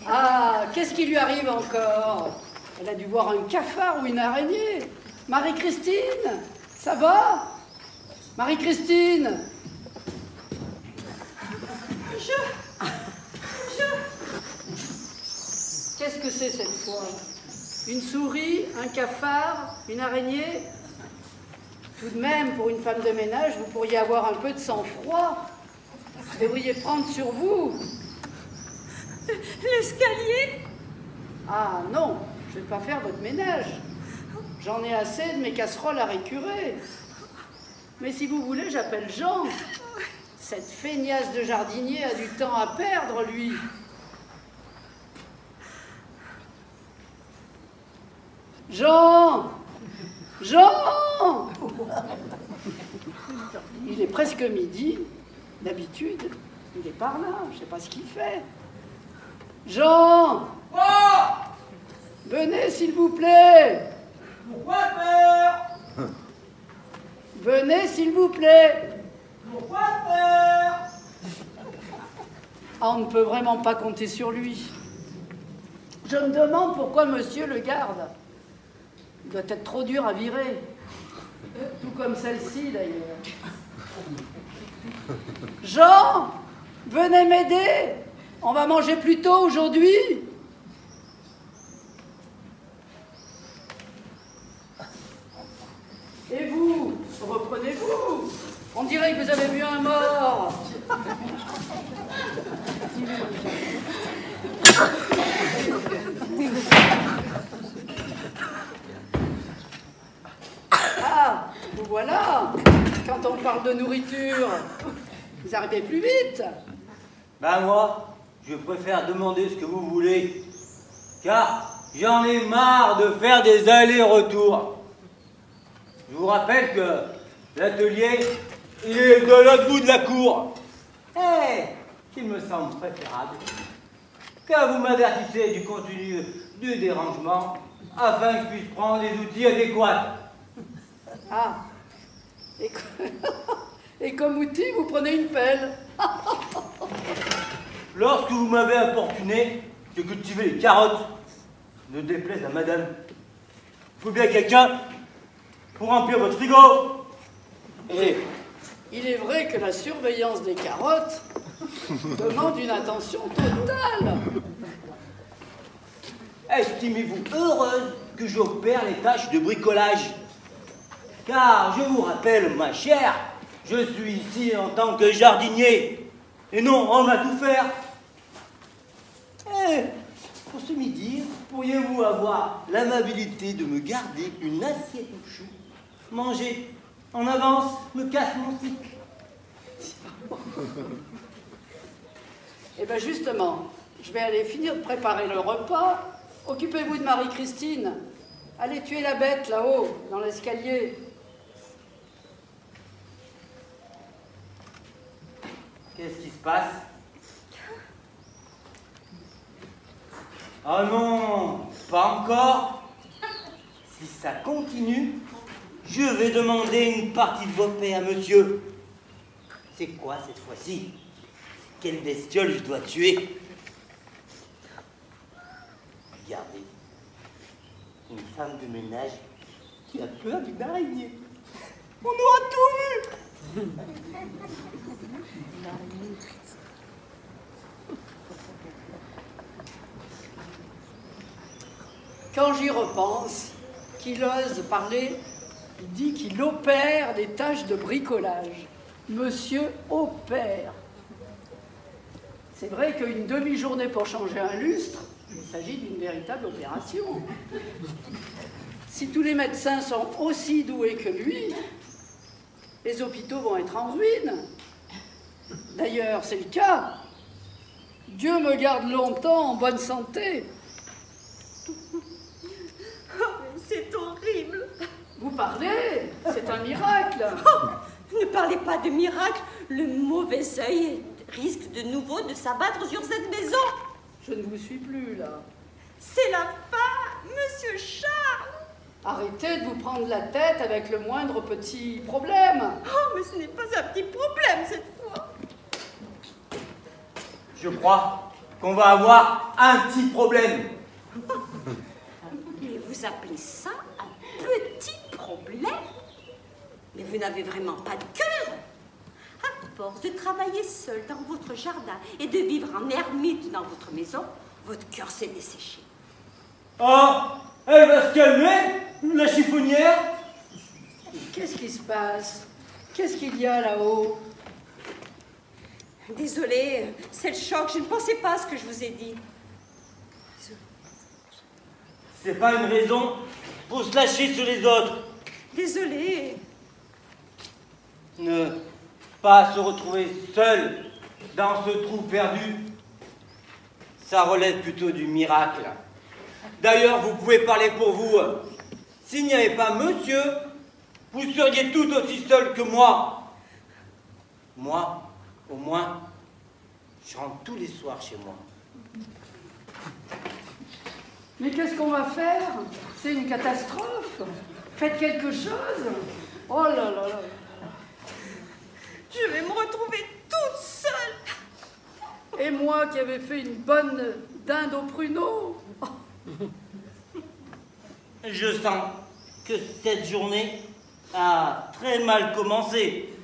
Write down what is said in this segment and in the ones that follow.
Ah, qu'est-ce qui lui arrive encore? Elle a dû voir un cafard ou une araignée. Marie-Christine, ça va? Marie-Christine? Qu'est-ce que c'est cette fois? Une souris, un cafard, une araignée? Tout de même, pour une femme de ménage, vous pourriez avoir un peu de sang-froid. Vous devriez prendre sur vous. L'escalier? Ah non, je ne vais pas faire votre ménage. J'en ai assez de mes casseroles à récurer. Mais si vous voulez, j'appelle Jean. Cette feignasse de jardinier a du temps à perdre, lui. Jean! Jean! Il est presque midi. D'habitude, il est par là. Je ne sais pas ce qu'il fait. Jean! Oh! Venez, s'il vous plaît. Pourquoi peur? Venez, s'il vous plaît. Pourquoi peur? Ah, on ne peut vraiment pas compter sur lui. Je me demande pourquoi monsieur le garde. Il doit être trop dur à virer. Tout comme celle-ci, d'ailleurs. Jean, venez m'aider. On va manger plus tôt aujourd'hui. Et vous, reprenez-vous. On dirait que vous avez vu un mort. Ah, vous voilà. Quand on parle de nourriture, vous arrivez plus vite. Ben moi, je préfère demander ce que vous voulez, car j'en ai marre de faire des allers-retours. Je vous rappelle que l'atelier, il est de l'autre bout de la cour. Et il me semble préférable que vous m'avertissez du contenu du dérangement afin que je puisse prendre les outils adéquats. Ah, et comme outil, vous prenez une pelle. Lorsque vous m'avez importuné, j'ai cultivé les carottes. Ne déplaise à madame. Il faut bien quelqu'un pour remplir votre frigo. Et il est vrai que la surveillance des carottes demande une attention totale. estimez-vous heureuse que j'opère les tâches de bricolage? Car je vous rappelle, ma chère, je suis ici en tant que jardinier, et non homme à tout faire. Et pour ce midi, pourriez-vous avoir l'amabilité de me garder une assiette de choux? Manger en avance me casse mon cycle. Eh bien justement, je vais aller finir de préparer le repas. Occupez-vous de Marie-Christine. Allez tuer la bête là-haut, dans l'escalier. Qu'est-ce qui se passe? Oh non, pas encore. Si ça continue, je vais demander une partie de vos paix à monsieur. C'est quoi cette fois-ci? Quelle bestiole je dois tuer? Regardez, une femme de ménage qui a peur d'une araignée. On aura tout vu. Quand j'y repense, qu'il ose parler, il dit qu'il opère des tâches de bricolage. Monsieur opère. C'est vrai qu'une demi-journée pour changer un lustre, il s'agit d'une véritable opération. Si tous les médecins sont aussi doués que lui, les hôpitaux vont être en ruine. D'ailleurs, c'est le cas. Dieu me garde longtemps en bonne santé. C'est horrible. Vous parlez, c'est un miracle. Ne parlez pas de miracle. Le mauvais œil risque de nouveau de s'abattre sur cette maison. Je ne vous suis plus, là. C'est la fin, Monsieur Charles. Arrêtez de vous prendre la tête avec le moindre petit problème. Oh, mais ce n'est pas un petit problème cette fois. Je crois qu'on va avoir un petit problème. Et vous appelez ça un petit problème? Mais vous n'avez vraiment pas de cœur. À force de travailler seul dans votre jardin et de vivre en ermite dans votre maison, votre cœur s'est desséché. Oh, elle va se calmer, la chiffonnière. Qu'est-ce qui se passe? Qu'est-ce qu'il y a là-haut? Désolée, c'est le choc, je ne pensais pas à ce que je vous ai dit. C'est pas une raison pour se lâcher sur les autres. Désolée. Ne pas se retrouver seul dans ce trou perdu, ça relève plutôt du miracle. D'ailleurs, vous pouvez parler pour vous. S'il n'y avait pas monsieur, vous seriez tout aussi seul que moi. Moi, au moins, je rentre tous les soirs chez moi. Mais qu'est-ce qu'on va faire? C'est une catastrophe. Faites quelque chose. Oh là là là. Je vais me retrouver toute seule. Et moi qui avais fait une bonne dinde au pruneau. Je sens que cette journée a très mal commencé.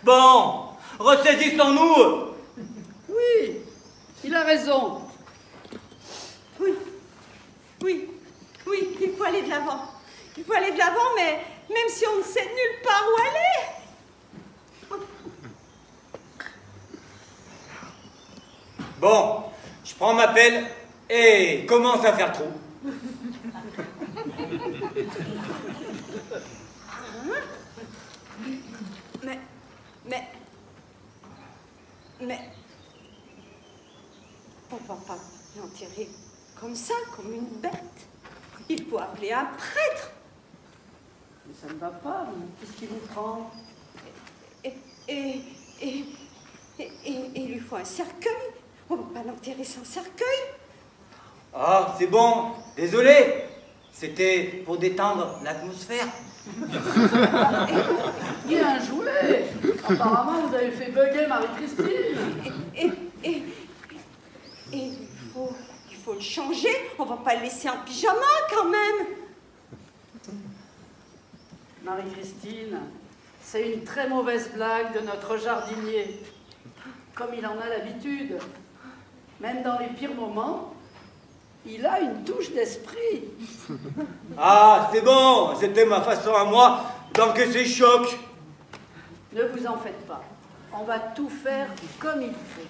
Bon, ressaisissons-nous. Oui, il a raison. Oui, oui, oui, il faut aller de l'avant. Il faut aller de l'avant, mais même si on ne sait nulle part où aller. Bon, je prends ma pelle et commence à faire trou. Mais, on ne va pas l'enterrer comme ça, comme une bête. Il faut appeler un prêtre. Mais ça ne va pas, qu'est-ce qui vous prend? Et il lui faut un cercueil. On ne va pas l'enterrer sans cercueil. Ah, c'est bon, désolé. C'était pour détendre l'atmosphère. Bien joué. Apparemment, vous avez fait bugger Marie-Christine. Et il faut le changer. On ne va pas le laisser en pyjama quand même. Marie-Christine, c'est une très mauvaise blague de notre jardinier. Comme il en a l'habitude. Même dans les pires moments, il a une touche d'esprit. Ah, c'est bon, c'était ma façon à moi d'encaisser choc. Ne vous en faites pas. On va tout faire comme il faut.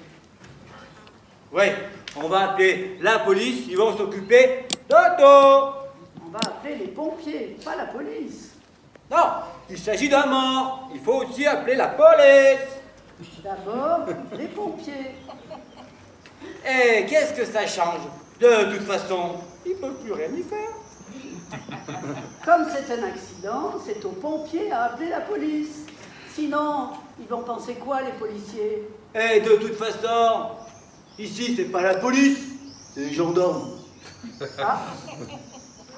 Ouais, on va appeler la police, ils vont s'occuper d'Otto. On va appeler les pompiers, pas la police. Non, il s'agit d'un mort. Il faut aussi appeler la police. D'abord, les pompiers. Et qu'est-ce que ça change? De toute façon, il ne peut plus rien y faire. Comme c'est un accident, c'est aux pompiers à appeler la police. Sinon, ils vont penser quoi, les policiers? Et de toute façon, ici, c'est pas la police, c'est les gendarmes. Ah,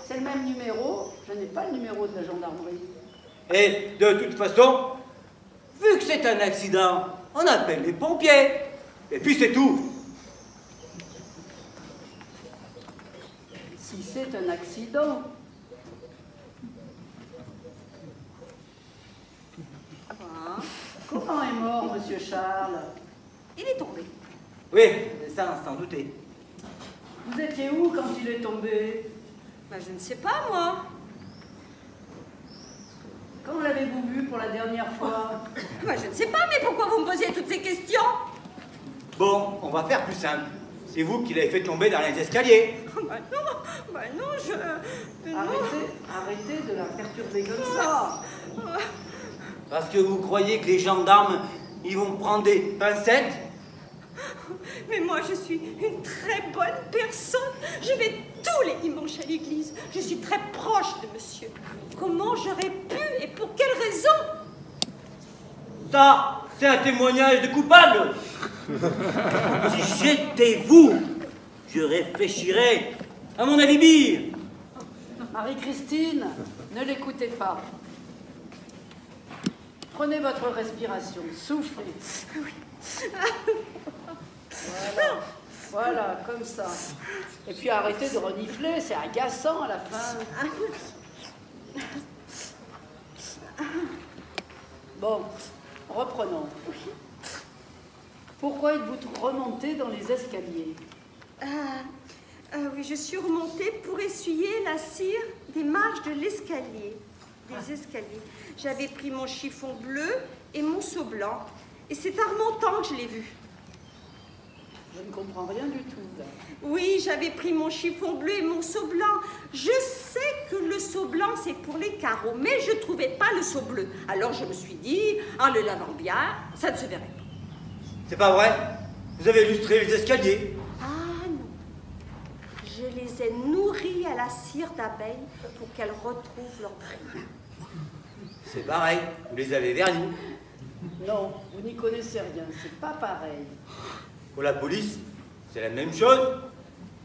c'est le même numéro. Je n'ai pas le numéro de la gendarmerie. Et de toute façon, vu que c'est un accident, on appelle les pompiers. Et puis c'est tout. Si c'est un accident. Ah, Comment est mort, monsieur Charles? il est tombé. Oui, ça, sans douter. Vous étiez où quand il est tombé? Ben, je ne sais pas, moi. Quand l'avez-vous vu pour la dernière fois? Ben, je ne sais pas, mais pourquoi vous me posez toutes ces questions? Bon, on va faire plus simple. C'est vous qui l'avez fait tomber dans les escaliers. Ben non, je... non. Arrêtez de la perturber comme ça. Parce que vous croyez que les gendarmes, ils vont prendre des pincettes? Mais moi, je suis une très bonne personne. Je vais tous les dimanches à l'église. Je suis très proche de monsieur. Comment j'aurais pu et pour quelle raison? Ça, c'est un témoignage de coupable. Si j'étais vous, je réfléchirais à mon alibi. Marie-Christine, ne l'écoutez pas. Prenez votre respiration, soufflez. Voilà, voilà, comme ça. Et puis arrêtez de renifler, c'est agaçant à la fin. Bon, reprenons. Pourquoi êtes-vous remonté dans les escaliers? Oui, je suis remontée pour essuyer la cire des marches de l'escalier. Des escaliers. J'avais pris mon chiffon bleu et mon seau blanc. Et c'est en remontant que je l'ai vu. Je ne comprends rien du tout, là. Oui, j'avais pris mon chiffon bleu et mon seau blanc. Je sais que le seau blanc, c'est pour les carreaux, mais je ne trouvais pas le seau bleu. Alors je me suis dit, en le lavant bien, ça ne se verrait pas. C'est pas vrai? Vous avez illustré les escaliers. Ah non. Je les ai nourris à la cire d'abeille pour qu'elles retrouvent leur brillant. C'est pareil, vous les avez vernis. Non, vous n'y connaissez rien, c'est pas pareil. Pour la police, c'est la même chose.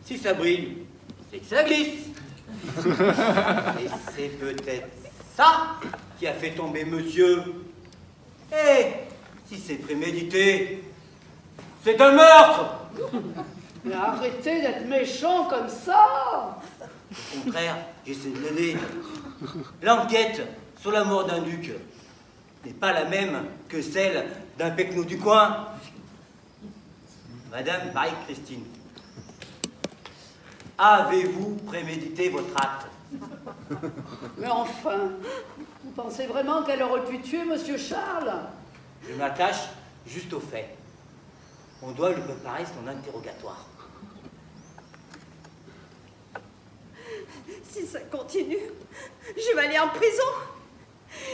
Si ça brille, c'est que ça glisse. Et c'est peut-être ça qui a fait tomber monsieur. Et si c'est prémédité, c'est un meurtre. Mais arrêtez d'être méchant comme ça. Au contraire, j'essaie de l'aider. L'enquête sur la mort d'un duc n'est pas la même que celle d'un pecno du coin. Madame Marie-Christine, avez-vous prémédité votre acte? Mais enfin, vous pensez vraiment qu'elle aurait pu tuer Monsieur Charles? Je m'attache juste au fait. On doit lui préparer son interrogatoire. Si ça continue, je vais aller en prison.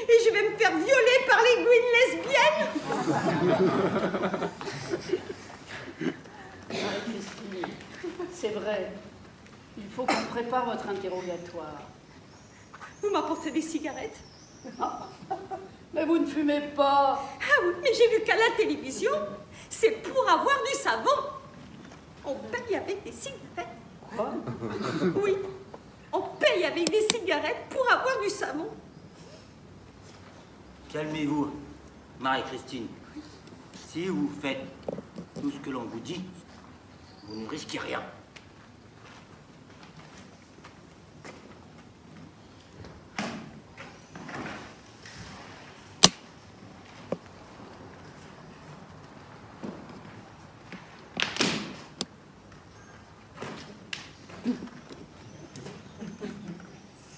Et je vais me faire violer par les gouines lesbiennes. Marie-Christine, c'est vrai. Il faut qu'on prépare votre interrogatoire. Vous m'apportez des cigarettes? Mais vous ne fumez pas. Ah oui, mais j'ai vu qu'à la télévision, c'est pour avoir du savon. On paye avec des cigarettes. Quoi? Oui, on paye avec des cigarettes pour avoir du savon. Calmez-vous, Marie-Christine. Si vous faites tout ce que l'on vous dit, vous ne risquez rien.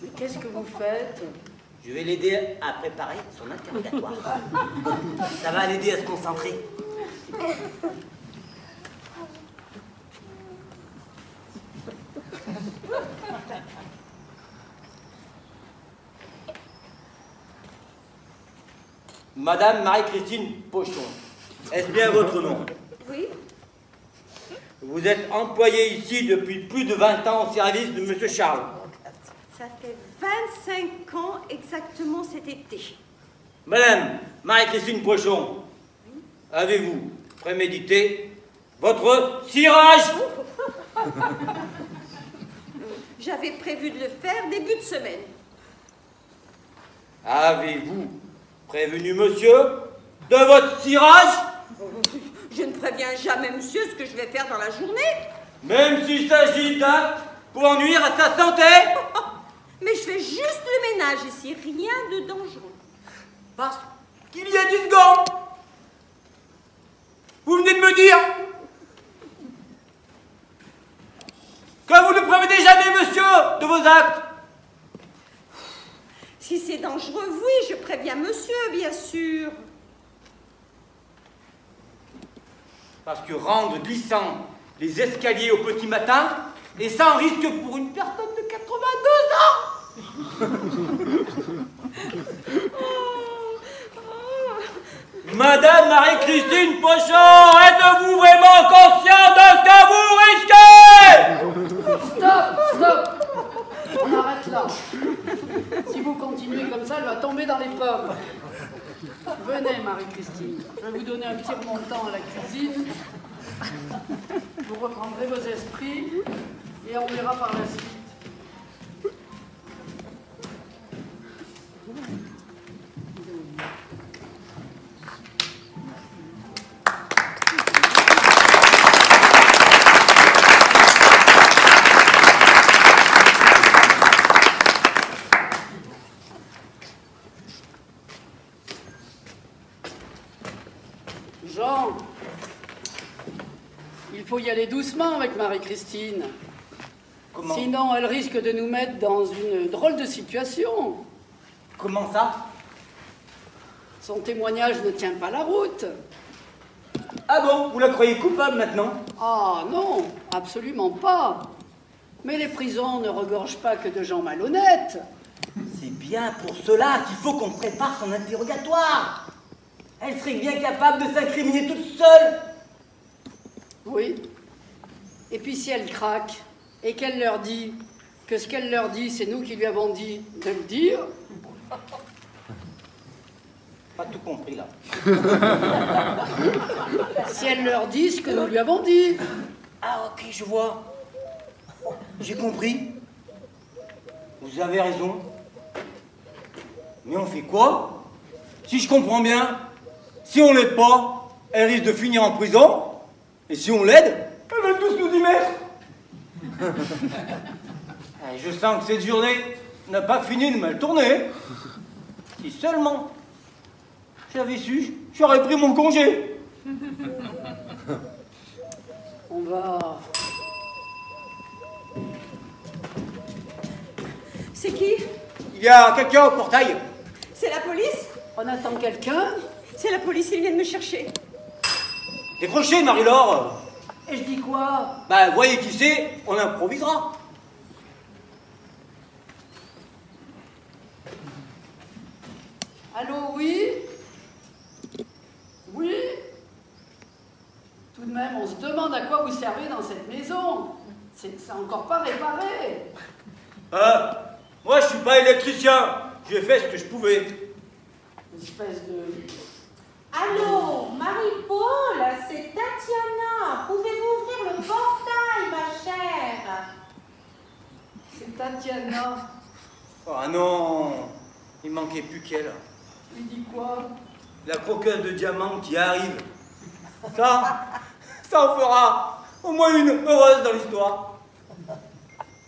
Mais qu'est-ce que vous faites? Je vais l'aider à préparer son interrogatoire. Ça va l'aider à se concentrer. Madame Marie-Christine Pochon, est-ce bien votre nom? Oui, Vous êtes employée ici depuis plus de 20 ans au service de Monsieur Charles. ça fait 25 ans exactement cet été. Madame Marie-Christine Pochon, avez-vous prémédité votre cirage? J'avais prévu de le faire début de semaine. Avez-vous prévenu monsieur de votre cirage? Je ne préviens jamais monsieur ce que je vais faire dans la journée. Même s'il s'agit d'actes pour nuire à sa santé? Mais je fais juste le ménage ici, rien de dangereux. Parce qu'il y a du second. Vous venez de me dire que vous ne prévenez jamais monsieur de vos actes. Si c'est dangereux, oui, je préviens monsieur, bien sûr. Parce que rendre glissant les escaliers au petit matin, et ça en risque pour une personne de 82 ans. Madame Marie-Christine Pochon, êtes-vous vraiment consciente de ce que vous risquez? Stop, stop. On arrête là. Si vous continuez comme ça, elle va tomber dans les pommes. Venez, Marie-Christine. Je vais vous donner un petit remontant à la cuisine. Vous reprendrez vos esprits et on verra par la suite. Jean, il faut y aller doucement avec Marie-Christine. Comment? Sinon, elle risque de nous mettre dans une drôle de situation. Comment ça? Son témoignage ne tient pas la route. Ah bon, vous la croyez coupable maintenant? Ah non, absolument pas. Mais les prisons ne regorgent pas que de gens malhonnêtes. C'est bien pour cela qu'il faut qu'on prépare son interrogatoire. Elle serait bien capable de s'incriminer toute seule. Oui. Et puis si elle craque et qu'elle leur dit que ce qu'elle leur dit, c'est nous qui lui avons dit de le dire. Pas tout compris là. Si elle leur dit ce que nous lui avons dit. Ah ok, je vois. J'ai compris. Vous avez raison. Mais on fait quoi? Si je comprends bien, si on l'aide pas, elle risque de finir en prison. Et si on l'aide, elle va tous nous y mettre. Et je sens que cette journée n'a pas fini de mal tourner. Si seulement j'avais su, j'aurais pris mon congé. On va... C'est qui? Il y a quelqu'un au portail. C'est la police? On attend quelqu'un. C'est la police, ils viennent me chercher. Décrochez, Marie-Laure. Et je dis quoi? Bah, voyez qui c'est, on improvisera. Allô, oui? Oui? Tout de même, on se demande à quoi vous servez dans cette maison. C'est encore pas réparé. Moi, je suis pas électricien. J'ai fait ce que je pouvais. Une espèce de... Allô, Marie-Paul, c'est Tatiana. Pouvez-vous ouvrir le portail, ma chère? C'est Tatiana. Ah non, il manquait plus qu'elle. Il dit quoi? La croqueuse de diamants qui arrive. Ça en fera au moins une heureuse dans l'histoire.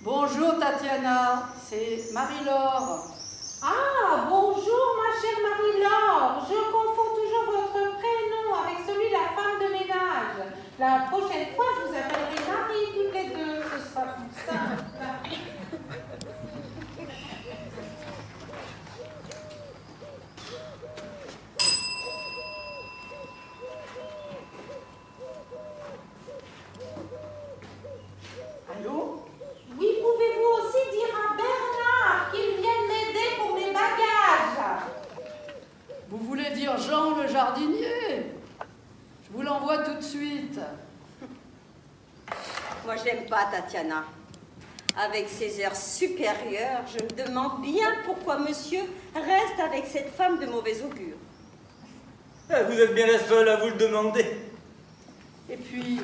Bonjour Tatiana, c'est Marie-Laure. Ah, bonjour, ma chère Marie-Laure. Je confonds toujours votre prénom avec celui de la femme de ménage. La prochaine fois, je vous appellerai Marie toutes les deux. Ce sera plus simple. Allô? Oui, pouvez-vous aussi dire à Bernard qu'il vienne m'aider pour mes bagages? Vous voulez dire Jean le jardinier? Je vous l'envoie tout de suite. Moi, je l'aime pas, Tatiana. Avec ses heures supérieures, je me demande bien pourquoi monsieur reste avec cette femme de mauvais augure. Vous êtes bien la seule à vous le demander. Et puis,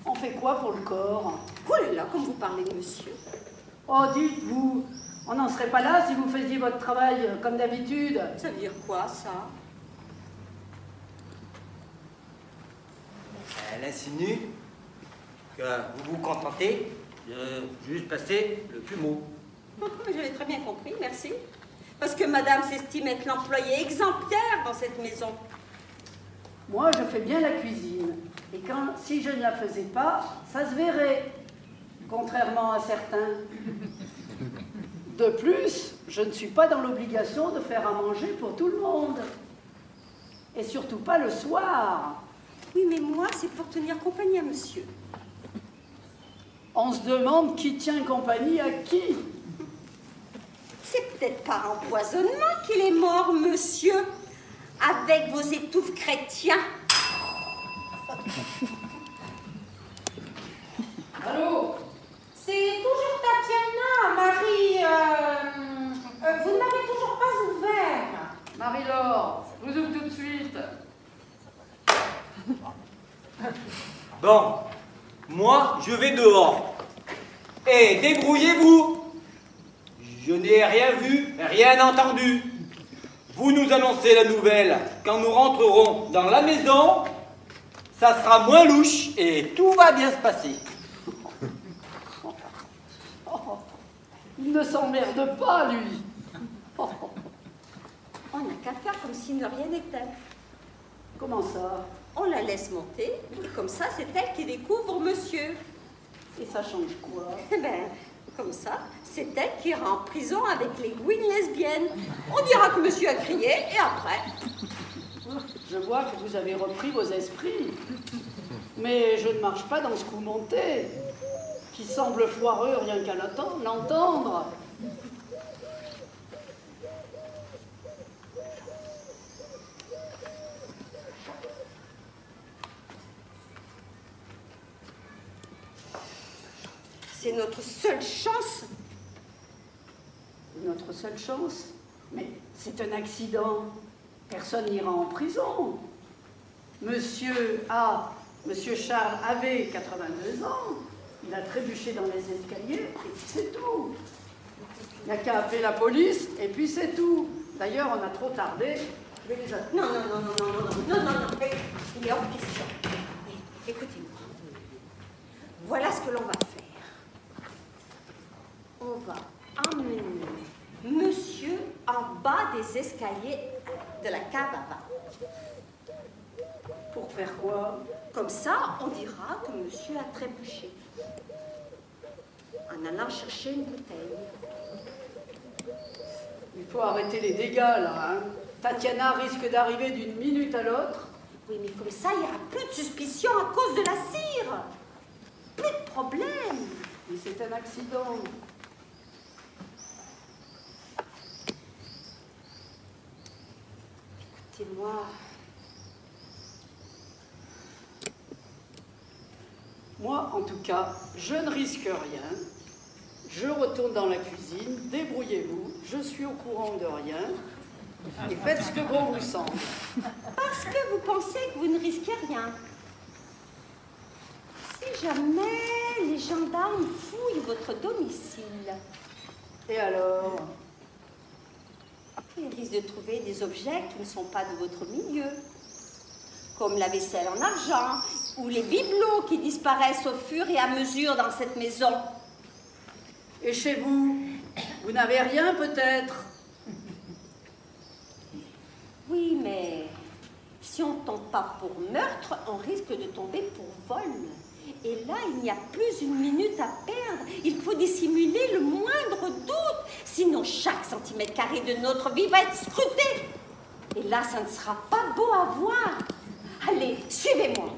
on fait quoi pour le corps? Oh là là, comme vous parlez de monsieur. Oh, dites-vous, on n'en serait pas là si vous faisiez votre travail comme d'habitude. Ça veut dire quoi, ça? Elle insinue que vous vous contentez de juste passer le plumeau. J'avais très bien compris, merci. Parce que madame s'estime être l'employé exemplaire dans cette maison. Moi, je fais bien la cuisine. Et si je ne la faisais pas, ça se verrait. Contrairement à certains. De plus, je ne suis pas dans l'obligation de faire à manger pour tout le monde. Et surtout pas le soir. Oui, mais moi, c'est pour tenir compagnie à monsieur. On se demande qui tient compagnie à qui. C'est peut-être par empoisonnement qu'il est mort, monsieur, avec vos étouffes chrétiens. Allô? C'est toujours Tatiana, Marie. Vous ne m'avez toujours pas ouvert. Marie-Laure, je vous ouvre tout de suite. Bon, moi, je vais dehors. Et débrouillez-vous. Je n'ai rien vu, rien entendu. Vous nous annoncez la nouvelle quand nous rentrerons dans la maison. Ça sera moins louche et tout va bien se passer. Oh, il ne s'emmerde pas, lui. On n'a qu'à faire comme si de rien n'était. Comment ça? On la laisse monter, et comme ça, c'est elle qui découvre monsieur. Et ça change quoi? Eh ben, comme ça, c'est elle qui ira en prison avec les gouines lesbiennes. On dira que monsieur a crié, et après... Je vois que vous avez repris vos esprits. Mais je ne marche pas dans ce coup monté, qui semble foireux rien qu'à l'entendre. C'est notre seule chance. Notre seule chance? Mais c'est un accident. Personne n'ira en prison. Monsieur Charles avait 82 ans. Il a trébuché dans les escaliers, et puis c'est tout. Il n'y a qu'à appeler la police, et puis c'est tout. D'ailleurs, on a trop tardé. Je vais les appeler. Non. Il est hors question. Écoutez-moi. Voilà ce que l'on va faire. On va emmener monsieur en bas des escaliers de la cave à vin. Pour faire quoi? Comme ça, on dira que monsieur a trébuché. En allant chercher une bouteille. Il faut arrêter les dégâts, là. Hein. Tatiana risque d'arriver d'une minute à l'autre. Oui, mais comme ça, il n'y aura plus de suspicion à cause de la cire. Plus de problème. Mais c'est un accident. Écoutez-moi. Moi, en tout cas, je ne risque rien. Je retourne dans la cuisine, débrouillez-vous, je suis au courant de rien, et faites ce que bon vous semble. Parce que vous pensez que vous ne risquez rien. Si jamais les gendarmes fouillent votre domicile. Et alors? Ils risquent de trouver des objets qui ne sont pas de votre milieu. Comme la vaisselle en argent, ou les bibelots qui disparaissent au fur et à mesure dans cette maison. Et chez vous, vous n'avez rien peut-être? Oui, mais si on ne tombe pas pour meurtre, on risque de tomber pour vol. Et là, il n'y a plus une minute à perdre. Il faut dissimuler le moindre doute. Sinon, chaque centimètre carré de notre vie va être scruté. Et là, ça ne sera pas beau à voir. Allez, suivez-moi.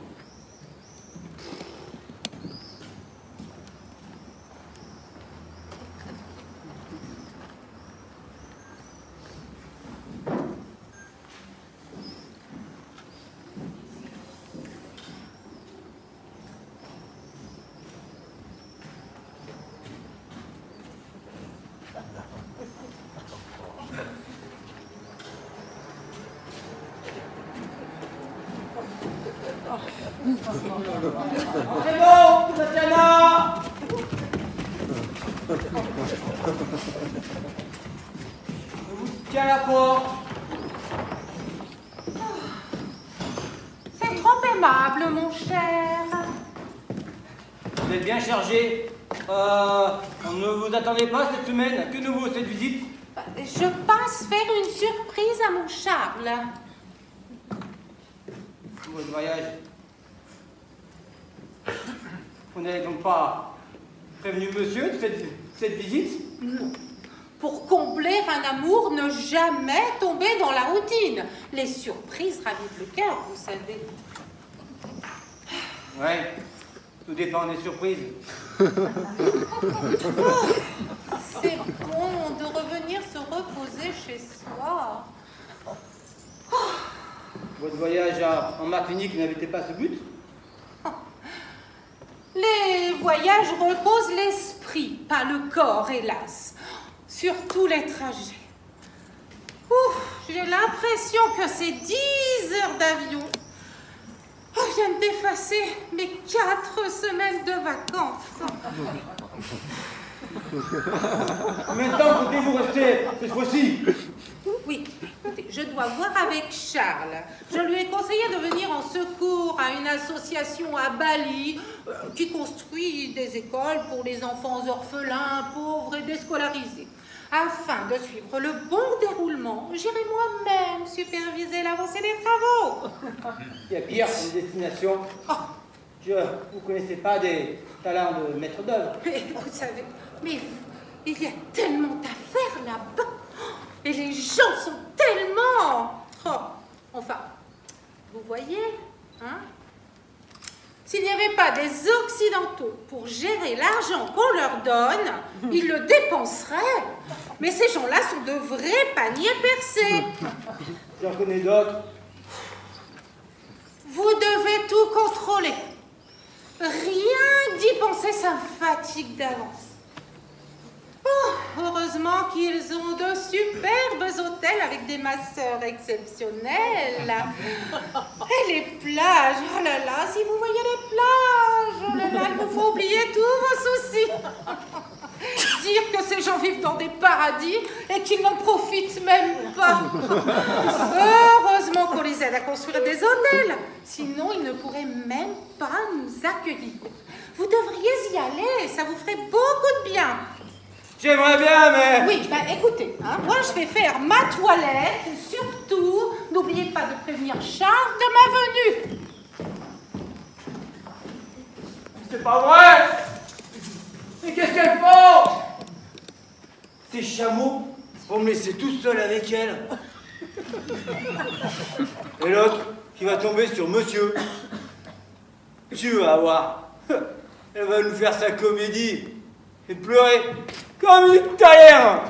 C'est bon, Tatiana! Je vous tiens la porte. C'est trop aimable, mon cher. Vous êtes bien chargé. On ne vous attendait pas cette semaine. Que nouveau cette visite? Je pense faire une surprise à mon Charles. Votre voyage. Vous n'avez donc pas prévenu monsieur de cette visite? Non. Pour combler un amour, ne jamais tomber dans la routine. Les surprises ravivent le cœur, vous savez. Ouais, tout dépend des surprises. C'est bon de revenir se reposer chez soi. Votre voyage en Martinique n'avait pas ce but? Les voyages reposent l'esprit, pas le corps, hélas. Surtout les trajets. J'ai l'impression que ces 10 heures d'avion viennent d'effacer mes 4 semaines de vacances. Combien de temps comptez-vous rester cette fois-ci? Oui, écoutez, je dois voir avec Charles. Je lui ai conseillé de venir en secours à une association à Bali qui construit des écoles pour les enfants orphelins, pauvres et déscolarisés. Afin de suivre le bon déroulement, j'irai moi-même superviser l'avancée des travaux. Il y a pire comme destination. Vous connaissez pas des talents de maître d'œuvre? Mais vous savez, mais il y a tellement à faire là-bas. Et les gens sont tellement... Enfin, vous voyez, hein? S'il n'y avait pas des Occidentaux pour gérer l'argent qu'on leur donne, ils le dépenseraient. Mais ces gens-là sont de vrais paniers percés. J'en connais d'autres. Vous devez tout contrôler. Rien d'y penser, ça me fatigue d'avance. Oh, heureusement qu'ils ont de superbes hôtels avec des masseurs exceptionnels. Et les plages, oh là là, si vous voyez les plages, oh là là, il vous faut oublier tous vos soucis. Dire que ces gens vivent dans des paradis et qu'ils n'en profitent même pas. Heureusement qu'on les aide à construire des hôtels. Sinon, ils ne pourraient même pas nous accueillir. Vous devriez y aller, ça vous ferait beaucoup de bien. J'aimerais bien, mais... Oui, ben écoutez, hein, moi je vais faire ma toilette. Et surtout, n'oubliez pas de prévenir Charles de ma venue. C'est pas vrai! Mais qu'est-ce qu'elles font? Ces chameaux vont me laisser tout seul avec elle. Et l'autre qui va tomber sur monsieur. Tu vas voir. Elle va nous faire sa comédie et pleurer comme une talère.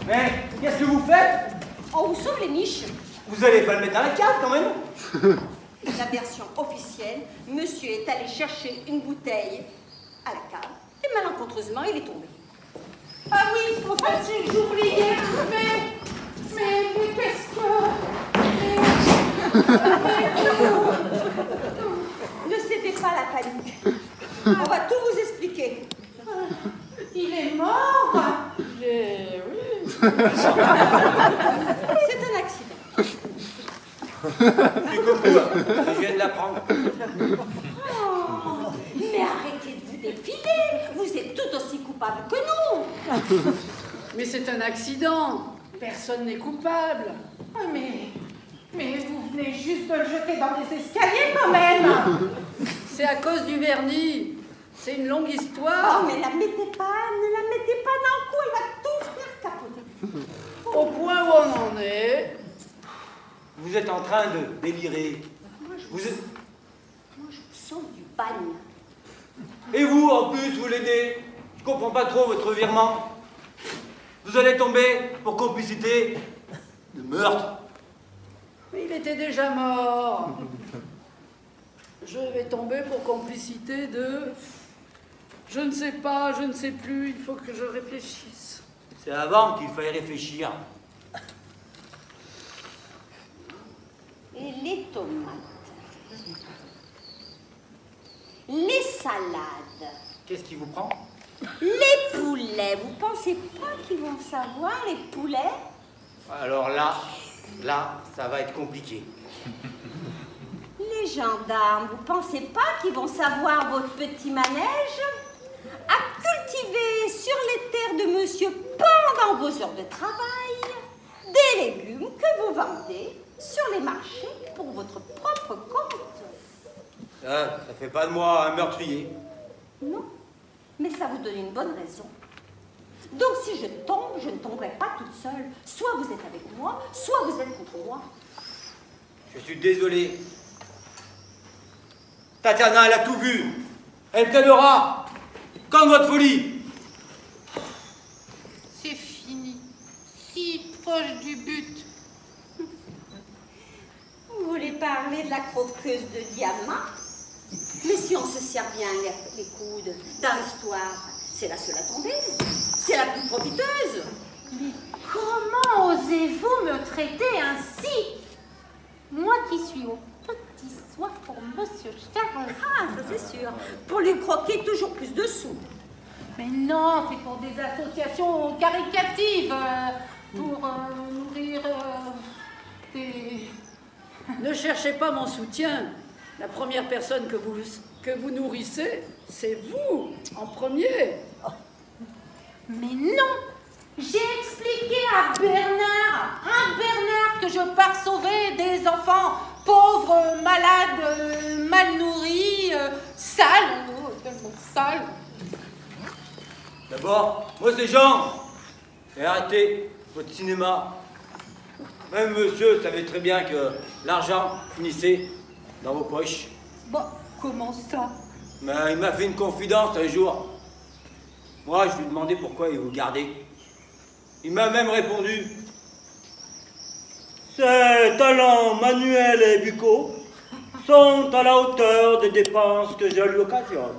Mais qu'est-ce que vous faites? On vous sauve les niches. Vous allez pas le mettre dans la cave quand même? La version officielle, monsieur est allé chercher une bouteille à la cave et malencontreusement, il est tombé. Ah oui, en fait, j'oubliais. Mais qu'est-ce que... Ne cédez pas à la panique. On va tout vous expliquer. Il est mort. Oui. C'est un accident. J'ai compris, je viens de l'apprendre. Oh, mais arrêtez de vous défiler. Vous êtes tout aussi coupable que nous. Mais c'est un accident. Personne n'est coupable. Ah, mais vous venez juste de le jeter dans les escaliers quand même. C'est à cause du vernis. C'est une longue histoire. Oh, mais ne la mettez pas dans le cou, elle va tout faire capoter. Au point où on en est. Vous êtes en train de délirer. Moi, je vous sens du bagne. Et vous, en plus, vous l'aidez. Je comprends pas trop votre virement. Vous allez tomber pour complicité de meurtre. Mais il était déjà mort. Je vais tomber pour complicité de... Je ne sais pas, je ne sais plus, il faut que je réfléchisse. C'est avant qu'il fallait réfléchir. Et les tomates. Les salades. Qu'est-ce qui vous prend? Les poulets. Vous pensez pas qu'ils vont savoir, les poulets? Alors là, ça va être compliqué. Les gendarmes, vous pensez pas qu'ils vont savoir votre petit manège? À cultiver sur les terres de monsieur pendant vos heures de travail des légumes que vous vendez sur les marchés pour votre propre compte. Ça fait pas de moi un meurtrier. Non, mais ça vous donne une bonne raison. Donc si je tombe, je ne tomberai pas toute seule. Soit vous êtes avec moi, soit vous êtes contre moi. Je suis désolé. Tatiana, elle a tout vu. Elle plaidera. Comme votre folie. C'est fini. Si proche du but. Vous voulez parler de la croqueuse de diamants? Mais si on se sert bien les coudes dans l'histoire, c'est la seule à tomber. C'est la plus profiteuse. Mais comment osez-vous me traiter ainsi? Moi qui suis au petit soin pour monsieur Charles. Ah, ça c'est sûr. Pour lui croquer toujours plus de sous. Mais non, c'est pour des associations caritatives, pour nourrir des Ne cherchez pas mon soutien. La première personne que vous nourrissez, c'est vous, en premier. Mais non! J'ai expliqué à Bernard que je pars sauver des enfants pauvres, malades, mal nourris, sales, tellement sales. D'abord, moi c'est Jean. Et arrêtez votre cinéma. Même monsieur savait très bien que l'argent finissait dans vos poches. Bon, comment ça? Mais il m'a fait une confidence un jour. Moi, je lui ai demandé pourquoi il vous gardait. Il m'a même répondu: ses talents manuels et buccaux sont à la hauteur des dépenses que je lui occasionne.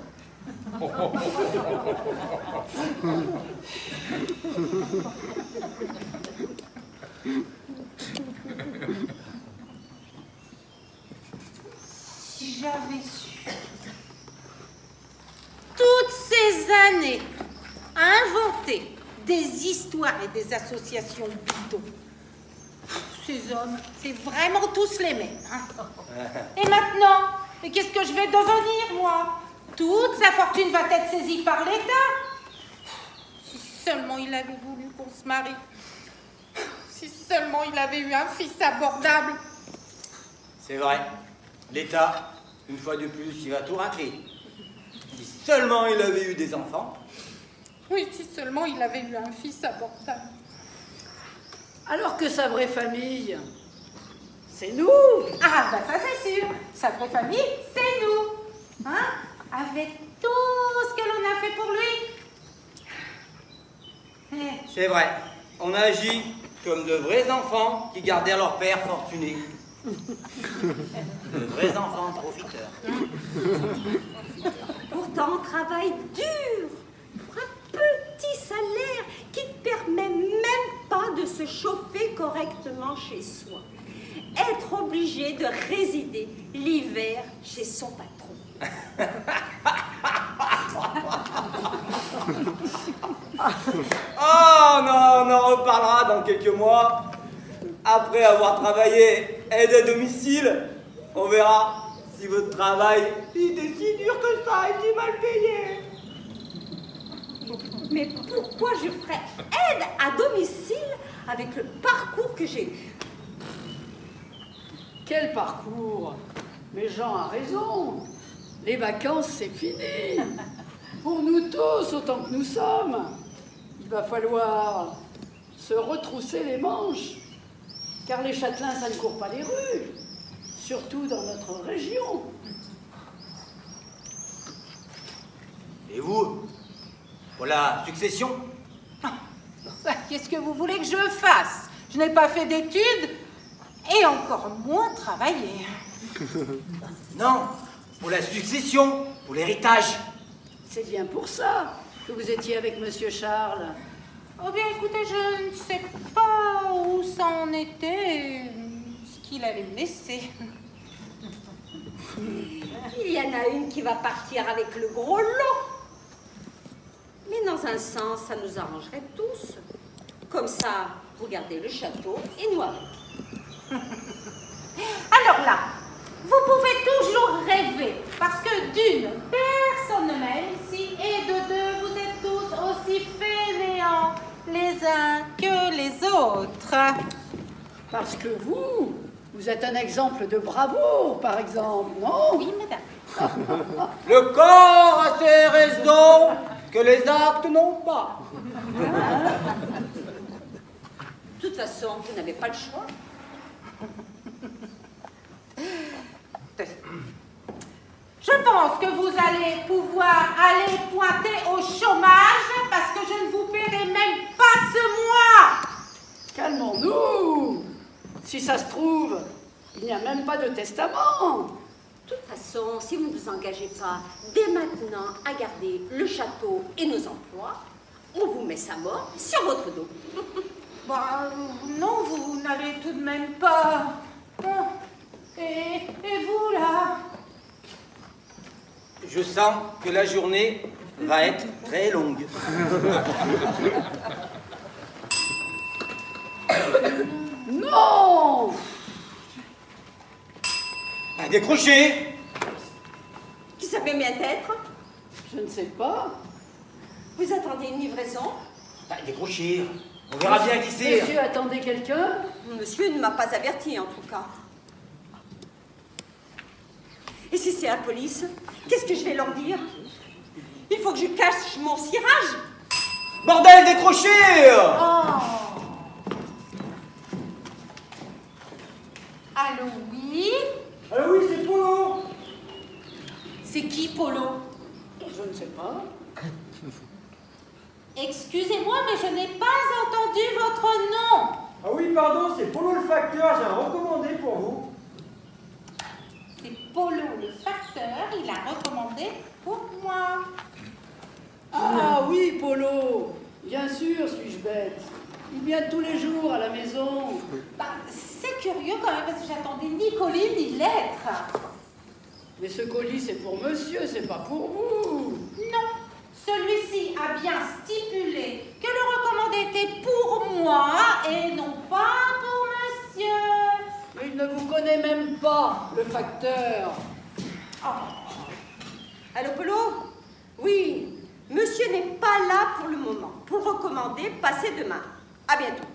Si j'avais su toutes ces années à inventer des histoires et des associations bidons. Ces hommes, c'est vraiment tous les mêmes. Hein. Et maintenant, mais qu'est-ce que je vais devenir, moi? Toute sa fortune va être saisie par l'État. Si seulement il avait voulu qu'on se marie. Si seulement il avait eu un fils abordable. C'est vrai, l'État, une fois de plus, il va tout racler. Si seulement il avait eu des enfants. Oui, si seulement il avait eu un fils abordable. Alors que sa vraie famille, c'est nous. Ah, bah ça c'est sûr. Sa vraie famille, c'est nous. Hein? Avec tout ce que l'on a fait pour lui. C'est vrai, on agit comme de vrais enfants qui gardèrent leur père fortuné. De vrais enfants profiteurs. Pourtant, on travaille dur pour un petit salaire qui ne permet même pas de se chauffer correctement chez soi. Être obligé de résider l'hiver chez son patron. Oh non, on en reparlera dans quelques mois. Après avoir travaillé aide à domicile, on verra si votre travail est si dur que ça et si mal payé. Mais pourquoi je ferais aide à domicile avec le parcours que j'ai eu? Quel parcours? Mais Jean a raison. Les vacances, c'est fini. Pour nous tous, autant que nous sommes. Il va falloir se retrousser les manches. Car les châtelains, ça ne court pas les rues. Surtout dans notre région. Et vous, pour la succession? Qu'est-ce que vous voulez que je fasse? Je n'ai pas fait d'études et encore moins travaillé. Non, pour la succession, pour l'héritage. C'est bien pour ça que vous étiez avec Monsieur Charles. Oh bien, écoutez, je ne sais pas où ça en était, ce qu'il allait me laisser. Il y en a une qui va partir avec le gros lot. Mais dans un sens, ça nous arrangerait tous. Comme ça, vous gardez le château et nous avec. Alors là, vous pouvez toujours rêver, parce que d'une, personne ne m'aime ici, et de deux, vous êtes tous aussi fainéants les uns que les autres. Parce que vous êtes un exemple de bravoure, par exemple, non? Oui, madame. Le corps a ses raisons que les actes n'ont pas. De toute façon, vous n'avez pas le choix. Je pense que vous allez pouvoir aller pointer au chômage parce que je ne vous paierai même pas ce mois. Calmons-nous. Si ça se trouve, il n'y a même pas de testament. De toute façon, si vous ne vous engagez pas dès maintenant à garder le château et nos emplois, on vous met sa mort sur votre dos. Bah, non, vous n'allez tout de même pas. Et vous, là? Je sens que la journée va être très longue. Non! Décrocher. Qui ça peut bien être? Je ne sais pas. Vous attendez une livraison? Décrocher. On verra bien qui c'est. Monsieur, attendez quelqu'un? Monsieur ne m'a pas averti, en tout cas. Et si c'est la police, qu'est-ce que je vais leur dire? Il faut que je cache mon cirage. Bordel, décrocher. Allô, oui? Ah oui, c'est Polo. C'est qui, Polo? Je ne sais pas. Excusez-moi, mais je n'ai pas entendu votre nom. Ah oui, pardon, c'est Polo le facteur, j'ai un recommandé pour vous. C'est Polo le facteur, il a recommandé pour moi. Ah oui, Polo. Bien sûr, suis-je bête. Il vient tous les jours à la maison. Bah, c'est curieux quand même, parce que j'attendais ni colis ni lettre. Mais ce colis, c'est pour monsieur, c'est pas pour vous. Non, celui-ci a bien stipulé que le recommandé était pour moi et non pas pour monsieur. Mais il ne vous connaît même pas, le facteur. Allô, Polo? Oui, monsieur n'est pas là pour le moment. Pour recommander, passez demain. À bientôt.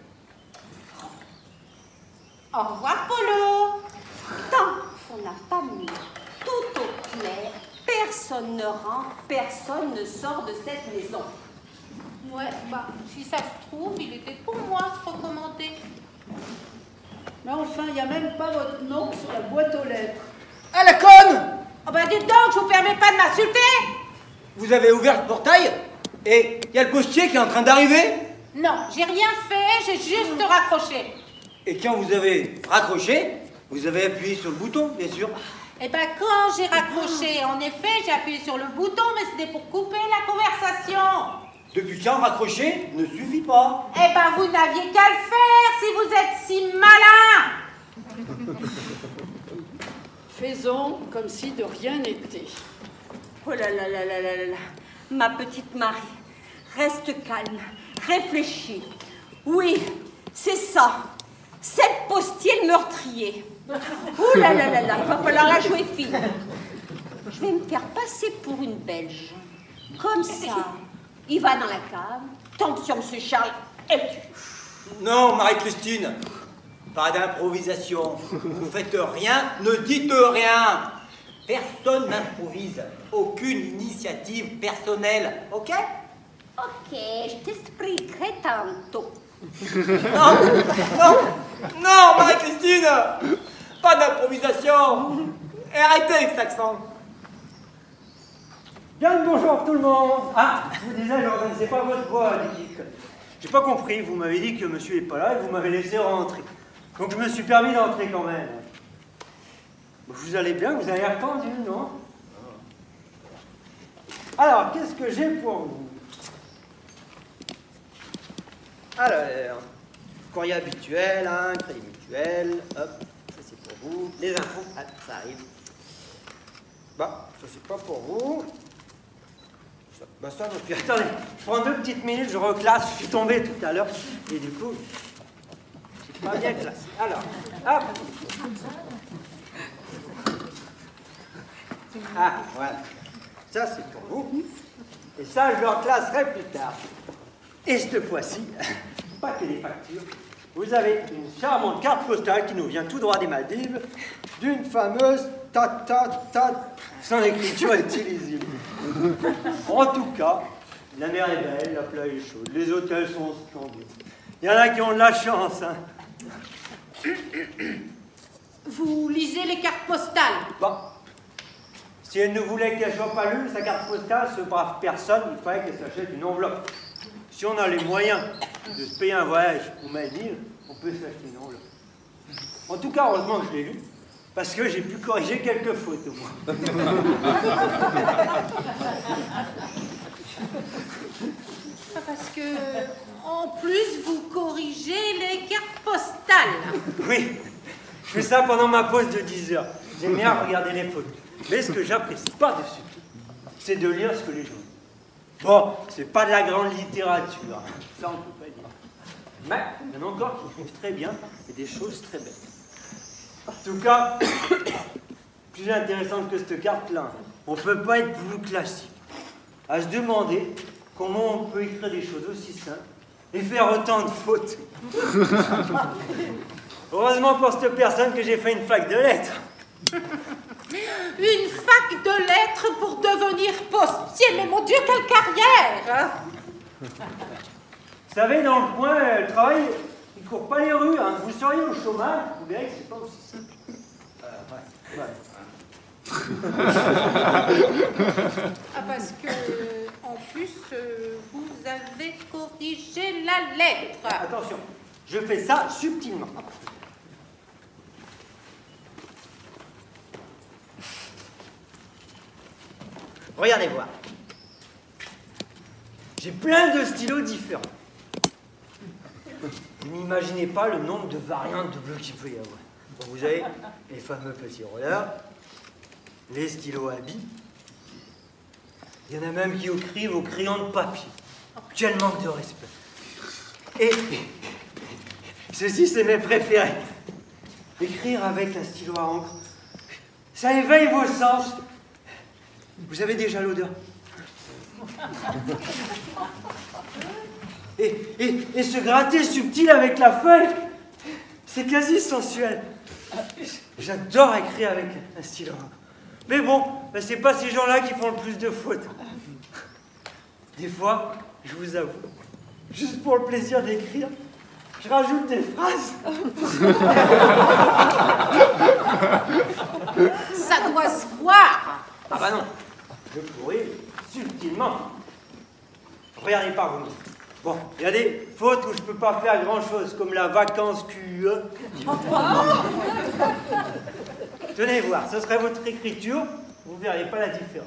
Au revoir, Polo. Tant qu'on n'a pas mis tout au clair, personne ne rentre, personne ne sort de cette maison. Ouais, bah, si ça se trouve, il était pour moi ce recommandé. Mais enfin, il n'y a même pas votre nom sur la boîte aux lettres. Ah, la conne. Oh bah dites donc, je vous permets pas de m'insulter. Vous avez ouvert le portail et il y a le postier qui est en train d'arriver. Non, j'ai rien fait, j'ai juste raccroché. Et quand vous avez raccroché, vous avez appuyé sur le bouton, bien sûr. Eh ben quand j'ai raccroché, en effet, j'ai appuyé sur le bouton, mais c'était pour couper la conversation. Depuis quand raccrocher ne suffit pas. Eh ben vous n'aviez qu'à le faire si vous êtes si malin. Faisons comme si de rien n'était. Oh là là là là là là là. Ma petite Marie, reste calme, réfléchis. Oui, c'est ça. Cette postier le meurtrier. Oh là là là là, il va falloir la jouer fine. Je vais me faire passer pour une Belge. Comme ça, il va dans la cave, tombe sur M. Charles et tue. Non, Marie-Christine, pas d'improvisation. Vous faites rien, ne dites rien. Personne n'improvise. Aucune initiative personnelle, ok? Ok, je t'expliquerai tantôt. Non, non, non, Marie-Christine, pas d'improvisation. Et arrêtez avec cet accent. Bien le bonjour tout le monde. Ah, je vous disais, je ne reconnaissais pas votre voix, Dick. J'ai pas compris, vous m'avez dit que monsieur n'est pas là et vous m'avez laissé rentrer. Donc je me suis permis d'entrer quand même. Vous allez bien, vous avez attendu, non? Alors, qu'est-ce que j'ai pour vous? Alors, courrier habituel, hein, crédit mutuel, hop, ça c'est pour vous. Les infos, ah, ça arrive. Bah, ça c'est pas pour vous. Ça, bah ça non plus. Attendez, je prends 2 petites minutes, je reclasse, je suis tombé tout à l'heure. Et du coup, j'ai pas bien classé. Alors, hop. Ah, voilà. Ça c'est pour vous. Et ça, je le reclasserai plus tard. Et cette fois-ci, pas que des factures, vous avez une charmante carte postale qui nous vient tout droit des Maldives, d'une fameuse ta. Son écriture est illisible. En tout cas, la mer est belle, la plage est chaude, les hôtels sont splendides. Il y en a qui ont de la chance, hein. Vous lisez les cartes postales. Bon. Si elle ne voulait qu'elle ne soit pas lue, sa carte postale, ce brave personne, il fallait qu'elle s'achète une enveloppe. Si on a les moyens de se payer un voyage au Maldives, on peut s'acheter une enveloppe. En tout cas, heureusement que je l'ai lu, parce que j'ai pu corriger quelques fautes au moins. Parce que, en plus, vous corrigez les cartes postales. Oui, je fais ça pendant ma pause de 10 heures. J'aime bien regarder les photos. Mais ce que j'apprécie par-dessus tout, c'est de lire ce que les gens disent. Bon, c'est pas de la grande littérature, ça on peut pas dire. Mais il y en a encore qui écrivent très bien et des choses très belles. En tout cas, plus intéressante que cette carte-là. On peut pas être plus classique. À se demander comment on peut écrire des choses aussi simples et faire autant de fautes. Heureusement pour cette personne que j'ai fait une fac de lettres. Une fac de lettres pour devenir postier, mais mon Dieu, quelle carrière! Vous savez, dans le coin, le travail, il ne court pas les rues. Hein. Vous seriez au chômage, vous verrez que c'est pas aussi simple. Ouais. Ah, parce que, en plus, vous avez corrigé la lettre. Attention, je fais ça subtilement. Regardez voir. J'ai plein de stylos différents. Vous n'imaginez pas le nombre de variantes de bleus qu'il peut y avoir. Bon, vous avez les fameux petits rollers, les stylos à billes. Il y en a même qui écrivent au crayon de papier. Quel manque de respect. Et ceci, c'est mes préférés. Écrire avec un stylo à encre, ça éveille vos sens. Vous avez déjà l'odeur. Et se gratter subtil avec la feuille, c'est quasi sensuel. J'adore écrire avec un stylo. Mais bon, ben c'est pas ces gens-là qui font le plus de fautes. Des fois, je vous avoue, juste pour le plaisir d'écrire, je rajoute des phrases. Ça doit se voir. Ah bah non, je pourrais subtilement. Regardez par vous. Bon, il y a des fautes où je peux pas faire grand-chose, comme la vacance QE. Tenez voir, ce serait votre écriture, vous verriez pas la différence.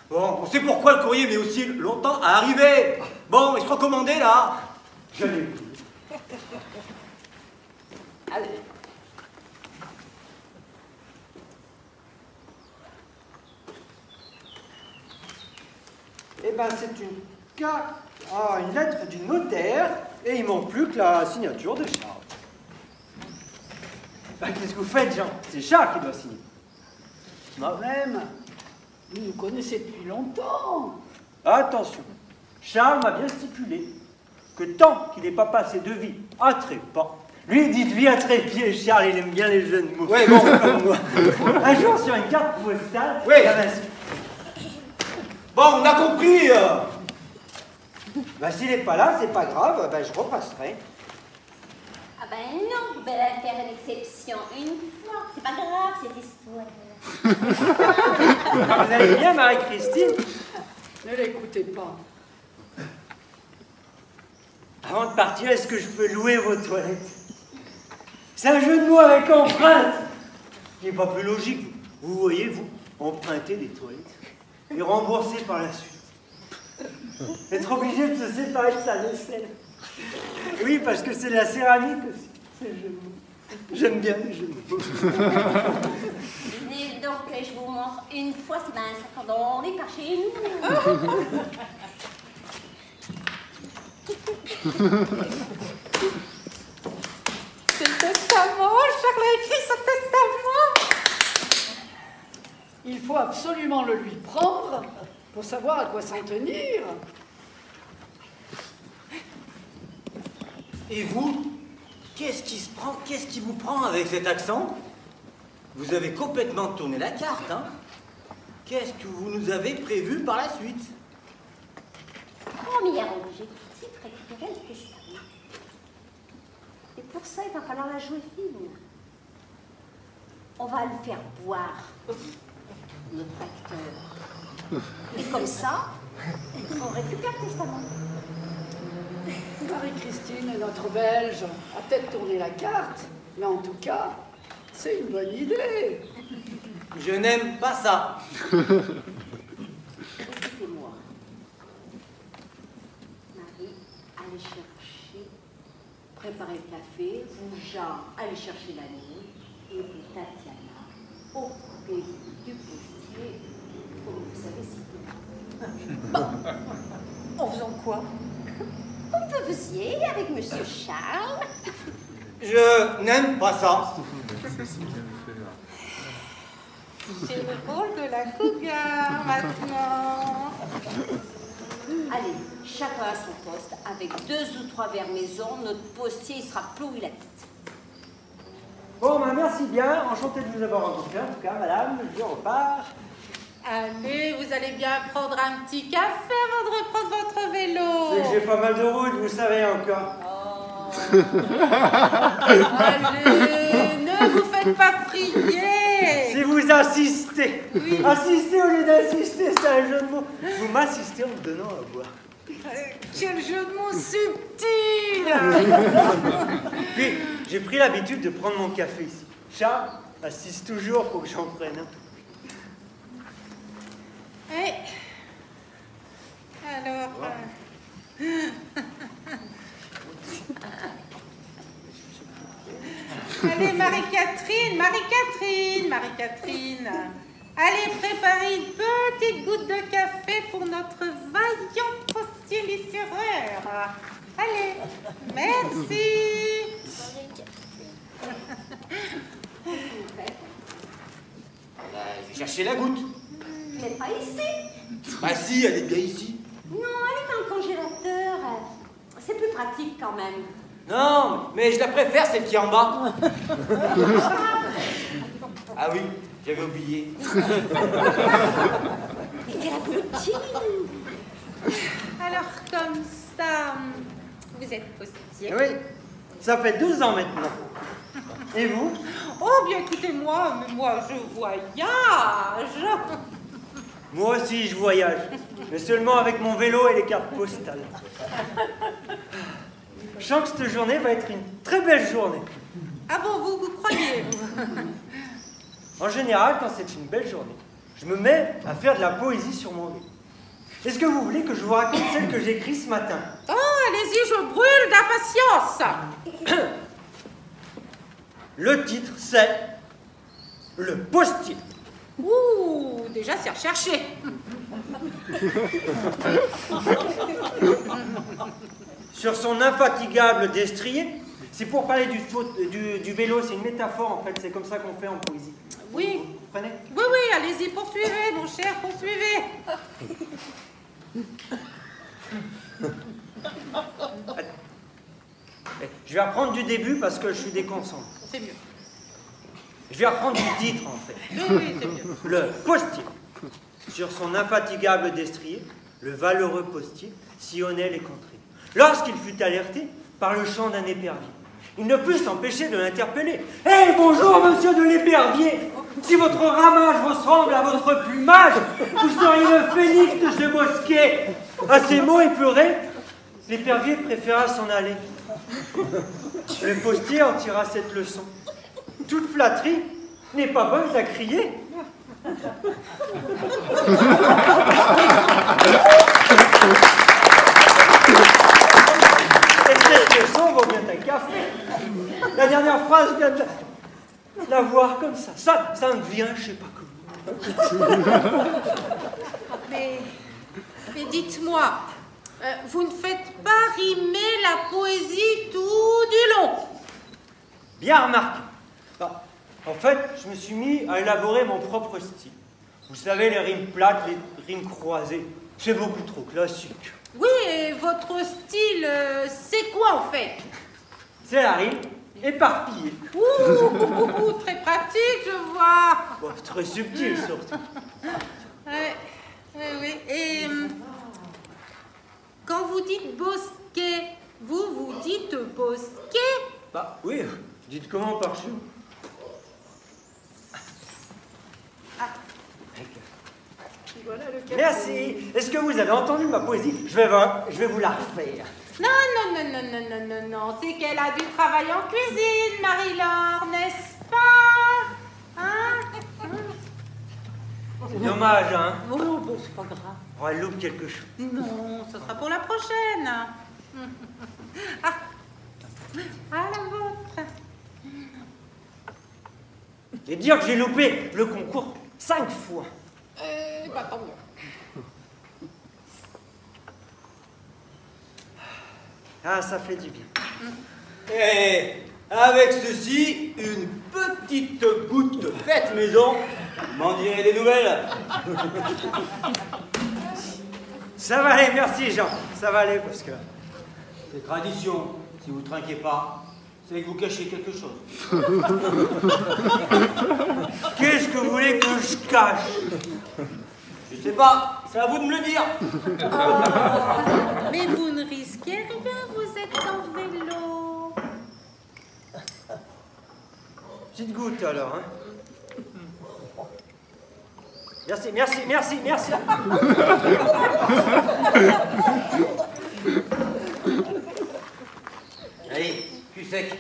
Bon, on sait pourquoi le courrier met aussi longtemps à arriver. Bon, il sera commandé là. Je l'ai vu. Allez. Eh ben, c'est une carte, une lettre du notaire, et il manque plus que la signature de Charles. Ben, qu'est-ce que vous faites, Jean? C'est Charles qui doit signer. Moi-même, vous nous connaissez depuis longtemps. Attention, Charles m'a bien stipulé que tant qu'il n'est pas passé de vie à trépas, lui dit de vie à trépied. Charles, il aime bien les jeunes mots. Ouais, bon. Comme moi. Un jour, sur une carte postale, Oui. il y avait Bon, on a compris. ben, s'il n'est pas là, c'est pas grave, ben, je repasserai. Ah ben non, vous pouvez faire une exception une fois. C'est pas grave, cette histoire. Vous allez bien, Marie-Christine? Ne l'écoutez pas. Avant de partir, est-ce que je peux louer vos toilettes? C'est un jeu de mots avec empreinte. Il n'est pas plus logique. Vous voyez, vous, emprunter des toilettes et rembourser par la suite. Être obligé de se séparer de sa vaisselle. Oui, parce que c'est de la céramique aussi. C'est le jeu de mots. J'aime bien les jeux de mots. Venez donc que je vous montre une fois, c'est dans un sac à dos, on n'est pas chez nous. C'est le testament, Charles a écrit ce testament. Il faut absolument le lui prendre pour savoir à quoi s'en tenir. Et vous, qu'est-ce qui vous prend avec cet accent? Vous avez complètement tourné la carte, hein? Qu'est-ce que vous nous avez prévu par la suite? Premier objectif, récupérer le testament. Et pour ça, il va falloir la jouer fine. On va le faire boire, notre acteur. Et comme ça, on récupère le testament. Marie-Christine, notre Belge, a peut-être tourné la carte, mais en tout cas, c'est une bonne idée. Je n'aime pas ça. Écoutez-moi. Marie, allez chercher, préparer le café. Vous, Jean, allez chercher la nuit. Et vous, Tatiana, occupez-vous du postier, comme vous savez si peu. En faisant quoi? Comme vous faisiez avec Monsieur Charles. Je n'aime pas ça. la cougar maintenant. Allez, chacun à son poste. Avec 2 ou 3 vers maison, notre postier il sera ploué la tête. Bon, ben merci bien. Enchanté de vous avoir rencontré. En tout cas, madame, je repars. Allez, vous allez bien prendre un petit café avant de reprendre votre vélo. C'est que j'ai pas mal de route, vous savez encore. Allez, ne vous faites pas prier. Si vous insistez, Oui. Assistez au lieu d'insister, c'est un jeu de mots. Vous m'assistez en me donnant à boire. Quel jeu de mots subtil. Puis, j'ai pris l'habitude de prendre mon café ici. Charles assiste toujours pour que j'en prenne un. Et alors, allez Marie-Catherine, allez préparer une petite goutte de café pour notre vaillant postier littéraire. Allez, merci. Je vais chercher la goutte. Mais pas ici. Ah si, elle est bien ici. Non, elle est dans le congélateur. C'est plus pratique quand même. Non, mais je la préfère, celle qui est en bas. Ah oui, j'avais oublié. Mais quelle abrutie. Alors comme ça, vous êtes postier. Oui, ça fait 12 ans maintenant. Et vous? Oh bien écoutez-moi, mais moi je voyage. Moi aussi, je voyage. Mais seulement avec mon vélo et les cartes postales. Je sens que cette journée va être une très belle journée. Ah bon, vous croyez? En général, quand c'est une belle journée, je me mets à faire de la poésie sur mon vélo. Est-ce que vous voulez que je vous raconte celle que j'ai écrite ce matin? Oh, allez-y, je brûle d'impatience. Le titre, c'est « Le postier ». Ouh, déjà c'est recherché. Sur son infatigable destrier, c'est pour parler du vélo, c'est une métaphore en fait, c'est comme ça qu'on fait en poésie. Oui. Vous comprenez? Oui, oui, allez-y, poursuivez, mon cher, poursuivez. Je vais reprendre du début parce que je suis déconcentré. C'est mieux. Je vais reprendre du titre en fait. Oui, oui, c'est mieux. Le postier. Sur son infatigable destrier, le valeureux postier sillonnait les contrées. Lorsqu'il fut alerté par le chant d'un épervier, il ne put s'empêcher de l'interpeller. « Hé, bonjour, monsieur de l'épervier! Si votre ramage ressemble à votre plumage, vous seriez le phénix de ce bosquet. » À ces mots épurés, l'épervier préféra s'en aller. Le postier en tira cette leçon. Toute flatterie n'est pas bonne à crier. Et cette leçon vaut bien un café. La dernière phrase vient de la voir comme ça. Ça me vient, je sais pas comment. Mais dites-moi, vous ne faites pas rimer la poésie tout du long. Bien remarqué. Bah, en fait, je me suis mis à élaborer mon propre style. Vous savez, les rimes plates, les rimes croisées, c'est beaucoup trop classique. Oui, et votre style, c'est quoi en fait? C'est la rime éparpillée. Ouh, très pratique, je vois. Bon, très subtil surtout. Oui. Et quand vous dites bosquet, vous dites bosquet? Bah oui, dites comment par chez vous? Voilà le café. Merci. Est-ce que vous avez entendu ma poésie? Je vais vous la refaire. Non, c'est qu'elle a du travail en cuisine, Marie-Laure, n'est-ce pas? Hein? C'est dommage, hein? Oh, bon, c'est pas grave. Oh, elle loupe quelque chose. Non, ce sera pour la prochaine. Ah, la vôtre. Et dire que j'ai loupé le concours 5 fois. Tant mieux. Ah, ça fait du bien. Et avec ceci, une petite goutte faite maison, m'en direz des nouvelles. Ça va aller, merci Jean. Ça va aller parce que... C'est tradition, si vous ne trinquez pas, c'est que vous cachez quelque chose. Qu'est-ce que vous voulez que je cache? Je sais pas, c'est à vous de me le dire. Mais vous ne risquez rien, vous êtes en vélo. Petite goutte alors, hein. Merci, merci, merci, merci. Allez, cul sec.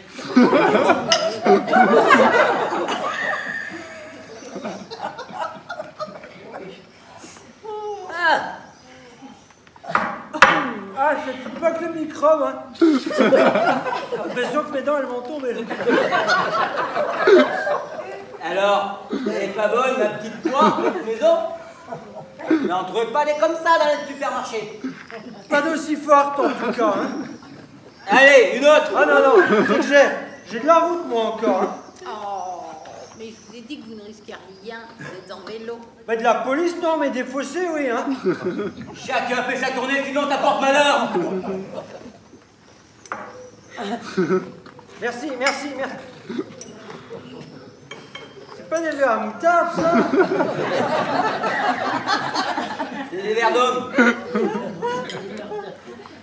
Ah, c'est pas que le microbe, hein. J'ai l'impression que mes dents, elles vont tomber. Alors, elle est pas bonne, ma petite poire, votre maison? Mais on ne trouvait pas des comme ça dans les supermarchés. Pas d'aussi forte en tout cas, hein. Allez, une autre. Ah non, non, c'est que j'ai de la route moi encore, hein. Oh, mais je vous ai dit que vous ne risquez rien, vous êtes en vélo. Bah de la police, non, mais des fossés, oui, hein. Chacun fait sa tournée, sinon ça porte malheur. Merci, merci, merci. C'est pas des verres à moutarde, ça? C'est des verres d'homme.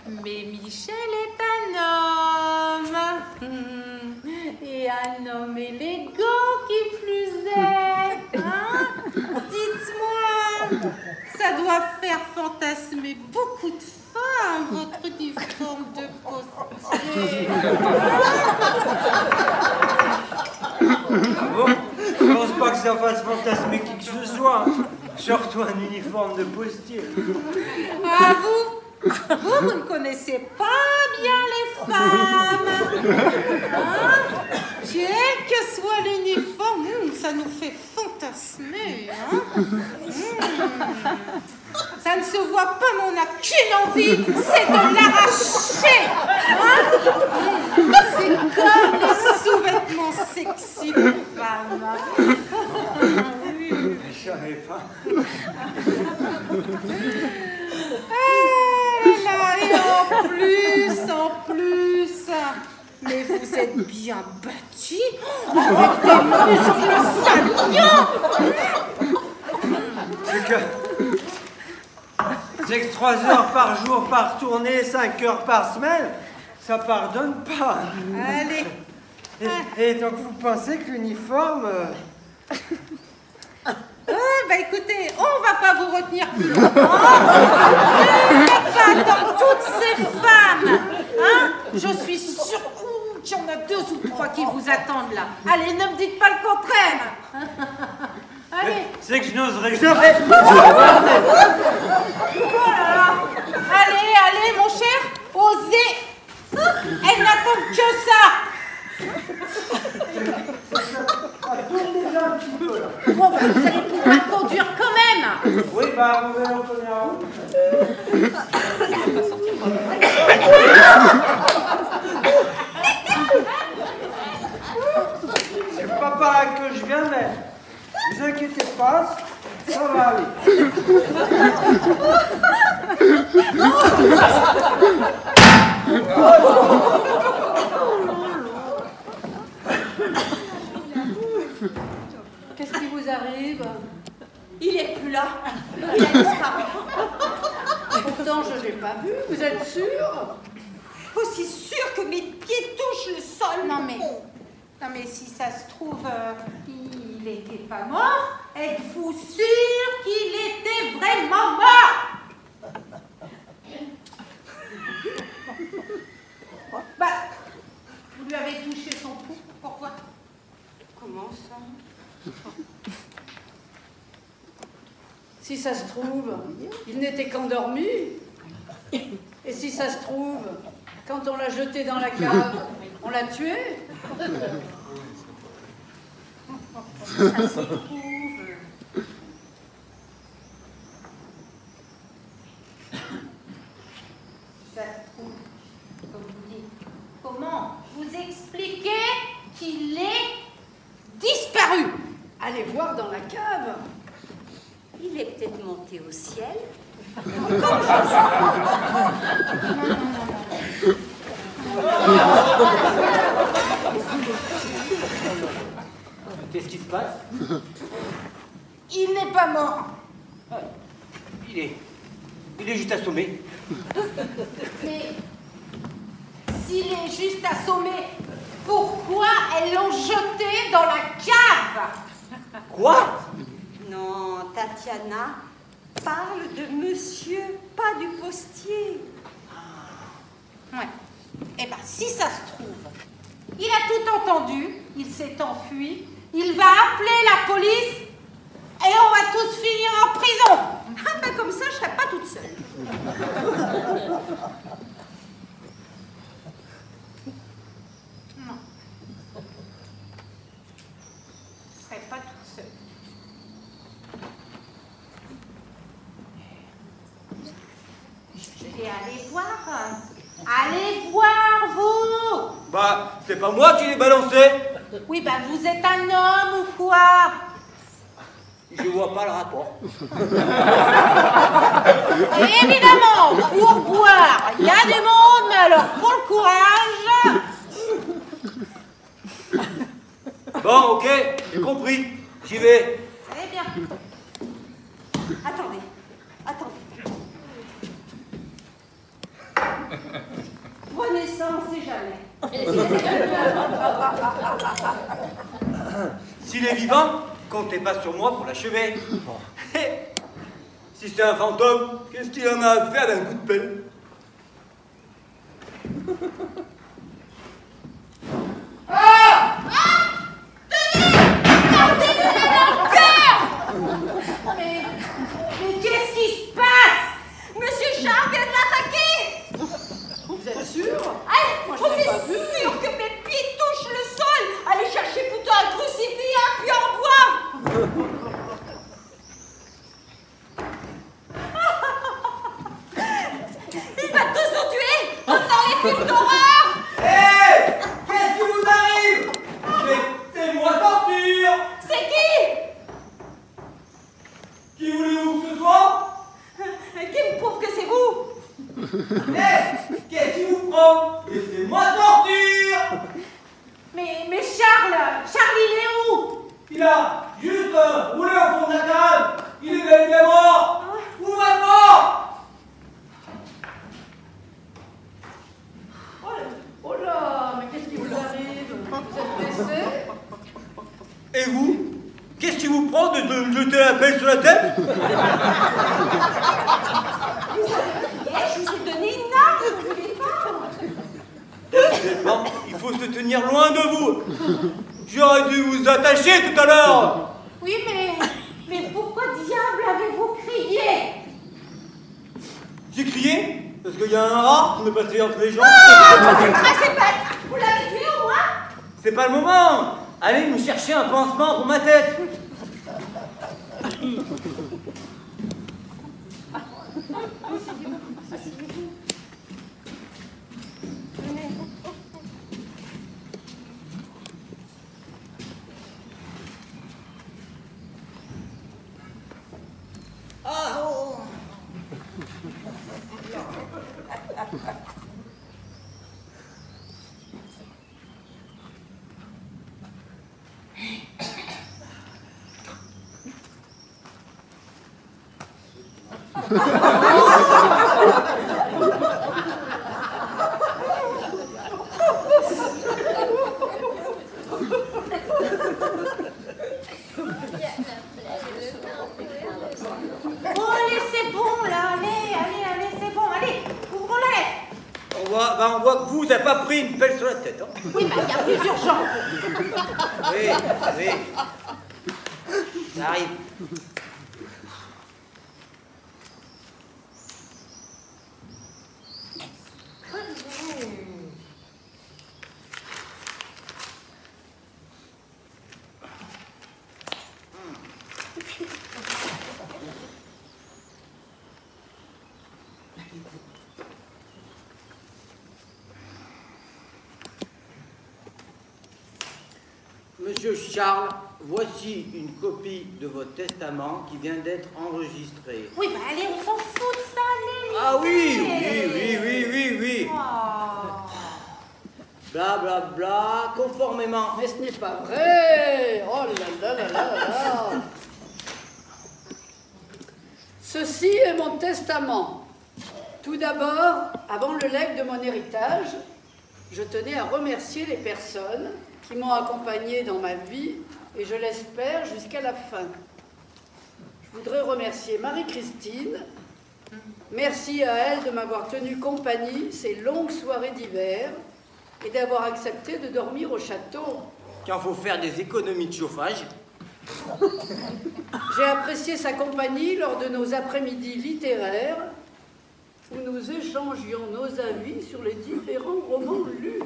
Mais Michel est un homme. Et un homme élégant qui plus est. Hein? Dites-moi, ça doit faire fantasmer beaucoup de femmes, votre uniforme de postier. Bon, je pense pas que ça fasse fantasmer qui que ce soit, hein. Surtout un uniforme de postier. Ah, vous ne connaissez pas bien les femmes. Hein? Quel que soit l'uniforme, ça nous fait fantasmer. Hein? Ça ne se voit pas, mais on n'a qu'une envie, c'est de l'arracher. Hein? C'est comme les sous-vêtements sexy des femmes. Oui. Je savais pas. Et en plus, mais vous êtes bien bâtis, avec des muscles saillants. C'est que 3 heures par jour par tournée, 5 heures par semaine, ça pardonne pas. Allez. Et donc vous pensez que l'uniforme... Bah écoutez, on va pas vous retenir plus longtemps. Ne faites pas attendre toutes ces femmes. Hein? Je suis sûre qu'il y en a 2 ou 3 qui vous attendent là. Allez, ne me dites pas le contraire. Allez. C'est que je n'oserais jamais... Oh là là. Allez, mon cher, osez. Elles n'attendent que ça. Bon, bah, vous allez pouvoir conduire quand même. Oui, bah, vous allez en tourner en route. C'est pas par là que je viens, mais vous inquiétez pas, ça va aller. Qu'est-ce qui vous arrive? Il est plus là. Il a disparu. Pourtant, je ne l'ai pas vu. Vous êtes sûr? Aussi sûr que mes pieds touchent le sol. Non mais si ça se trouve, il n'était pas mort. Êtes-vous sûr qu'il était vraiment mort? Bah, vous lui avez touché son pouls. Pourquoi? Comment ça? Si ça se trouve, il n'était qu'endormi. Et si ça se trouve, quand on l'a jeté dans la cave, on l'a tué. Ça se trouve. Ça se trouve, comme vous dites. Comment vous expliquez qu'il est disparu? Allez voir dans la cave. Il est peut-être monter au ciel. Qu'est-ce qui se passe? Il n'est pas mort. Ah, il est juste assommé. Mais s'il est juste assommé, pourquoi elles l'ont jeté dans la cave? Quoi? Non, Tatiana parle de monsieur, pas du postier. Ouais. Eh bien, si ça se trouve, il a tout entendu, il s'est enfui, il va appeler la police et on va tous finir en prison. Ah ben comme ça, je serai pas toute seule. Non. Je serai pas toute seule. Et allez voir. Allez voir, vous. Bah, c'est pas moi qui l'ai balancé. Oui, ben vous êtes un homme ou quoi? Je vois pas le rapport. Et évidemment, pour boire, il y a du monde, mais alors pour le courage... Bon, ok, j'ai compris. J'y vais. Eh bien, Attendez, attendez. Prenez ça, on sait jamais. S'il est vivant, comptez pas sur moi pour l'achever. Si c'est un fantôme, qu'est-ce qu'il en a à faire d'un coup de pelle? mais qu'est-ce qui se passe? Monsieur Charles vient de l'attaquer. Vous êtes sûr? Allez, Moi, je vous l'ai êtes pas vu. sûr que mes pieds touchent le sol? Allez chercher plutôt un crucifix et un puits en bois. Il va tous nous tuer, comme dans les films d'horreur. Hé! Qu'est-ce qui vous arrive? Laissez-moi sortir! C'est qui? Qui voulez-vous que ce soit? Qui me prouve que c'est vous? Hé! Qu'est-ce qui vous prend? Laissez-moi sortir! Mais Charles, il est où? Il a juste roulé au fond de la cave! Il est bel et bien mort! Où maintenant? Oh là, mais qu'est-ce qui vous arrive? Vous êtes blessé? Et vous? Qu'est-ce qui vous prend de me jeter la pelle sur la tête? Je vous ai donné une arme, vous voulez pas? Non, il faut se tenir loin de vous. J'aurais dû vous attacher tout à l'heure. Oui, mais pourquoi diable avez-vous crié? J'ai crié parce qu'il y a un rat qui me passait entre les jambes. Ah, c'est bête. Vous l'avez tué au moins? C'est pas le moment. Allez me chercher un pansement pour ma tête. Bon, allez, c'est bon, là, allez, c'est bon, allez, ouvrons-les. On voit que vous n'avez pas pris une pelle sur la tête. Hein. Oui, il y a plus urgent. Oui. Ça arrive. Monsieur Charles, voici une copie de votre testament qui vient d'être enregistrée. Oui, bah allez, on s'en fout de ça, allez. Ah oui, lisez. oui. Oh. Bla bla bla, conformément. Mais ce n'est pas vrai. Oh là là là là là. Ceci est mon testament. Tout d'abord, avant le legs de mon héritage, je tenais à remercier les personnes qui m'ont accompagné dans ma vie et je l'espère jusqu'à la fin. Je voudrais remercier Marie-Christine. Merci à elle de m'avoir tenu compagnie ces longues soirées d'hiver et d'avoir accepté de dormir au château. Quand faut faire des économies de chauffage. J'ai apprécié sa compagnie lors de nos après-midi littéraires où nous échangions nos avis sur les différents romans lus.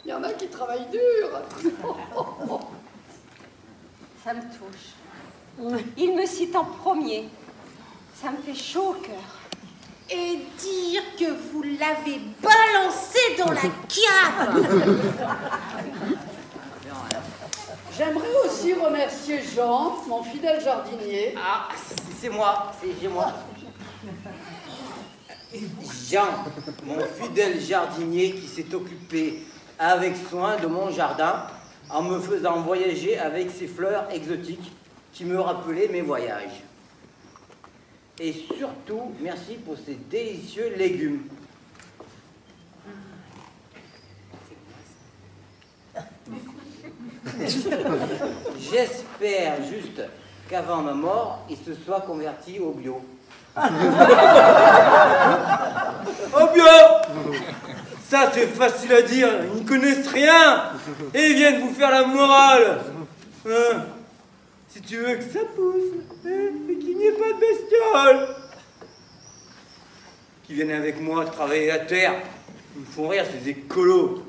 Il y en a qui travaillent dur. Ça me touche. Il me cite en premier. Ça me fait chaud au cœur. Et dire que vous l'avez balancé dans la cave. J'aimerais aussi remercier Jean, mon fidèle jardinier. Ah, c'est moi, c'est moi. Jean, mon fidèle jardinier qui s'est occupé avec soin de mon jardin en me faisant voyager avec ses fleurs exotiques qui me rappelaient mes voyages. Et surtout, merci pour ces délicieux légumes. J'espère juste qu'avant ma mort, il se soit converti au bio. Oh bio! Ça c'est facile à dire, ils ne connaissent rien et ils viennent vous faire la morale. Hein? Si tu veux que ça pousse, et qu'il n'y ait pas de bestioles qui viennent avec moi travailler la terre, ils me font rire ces écolos.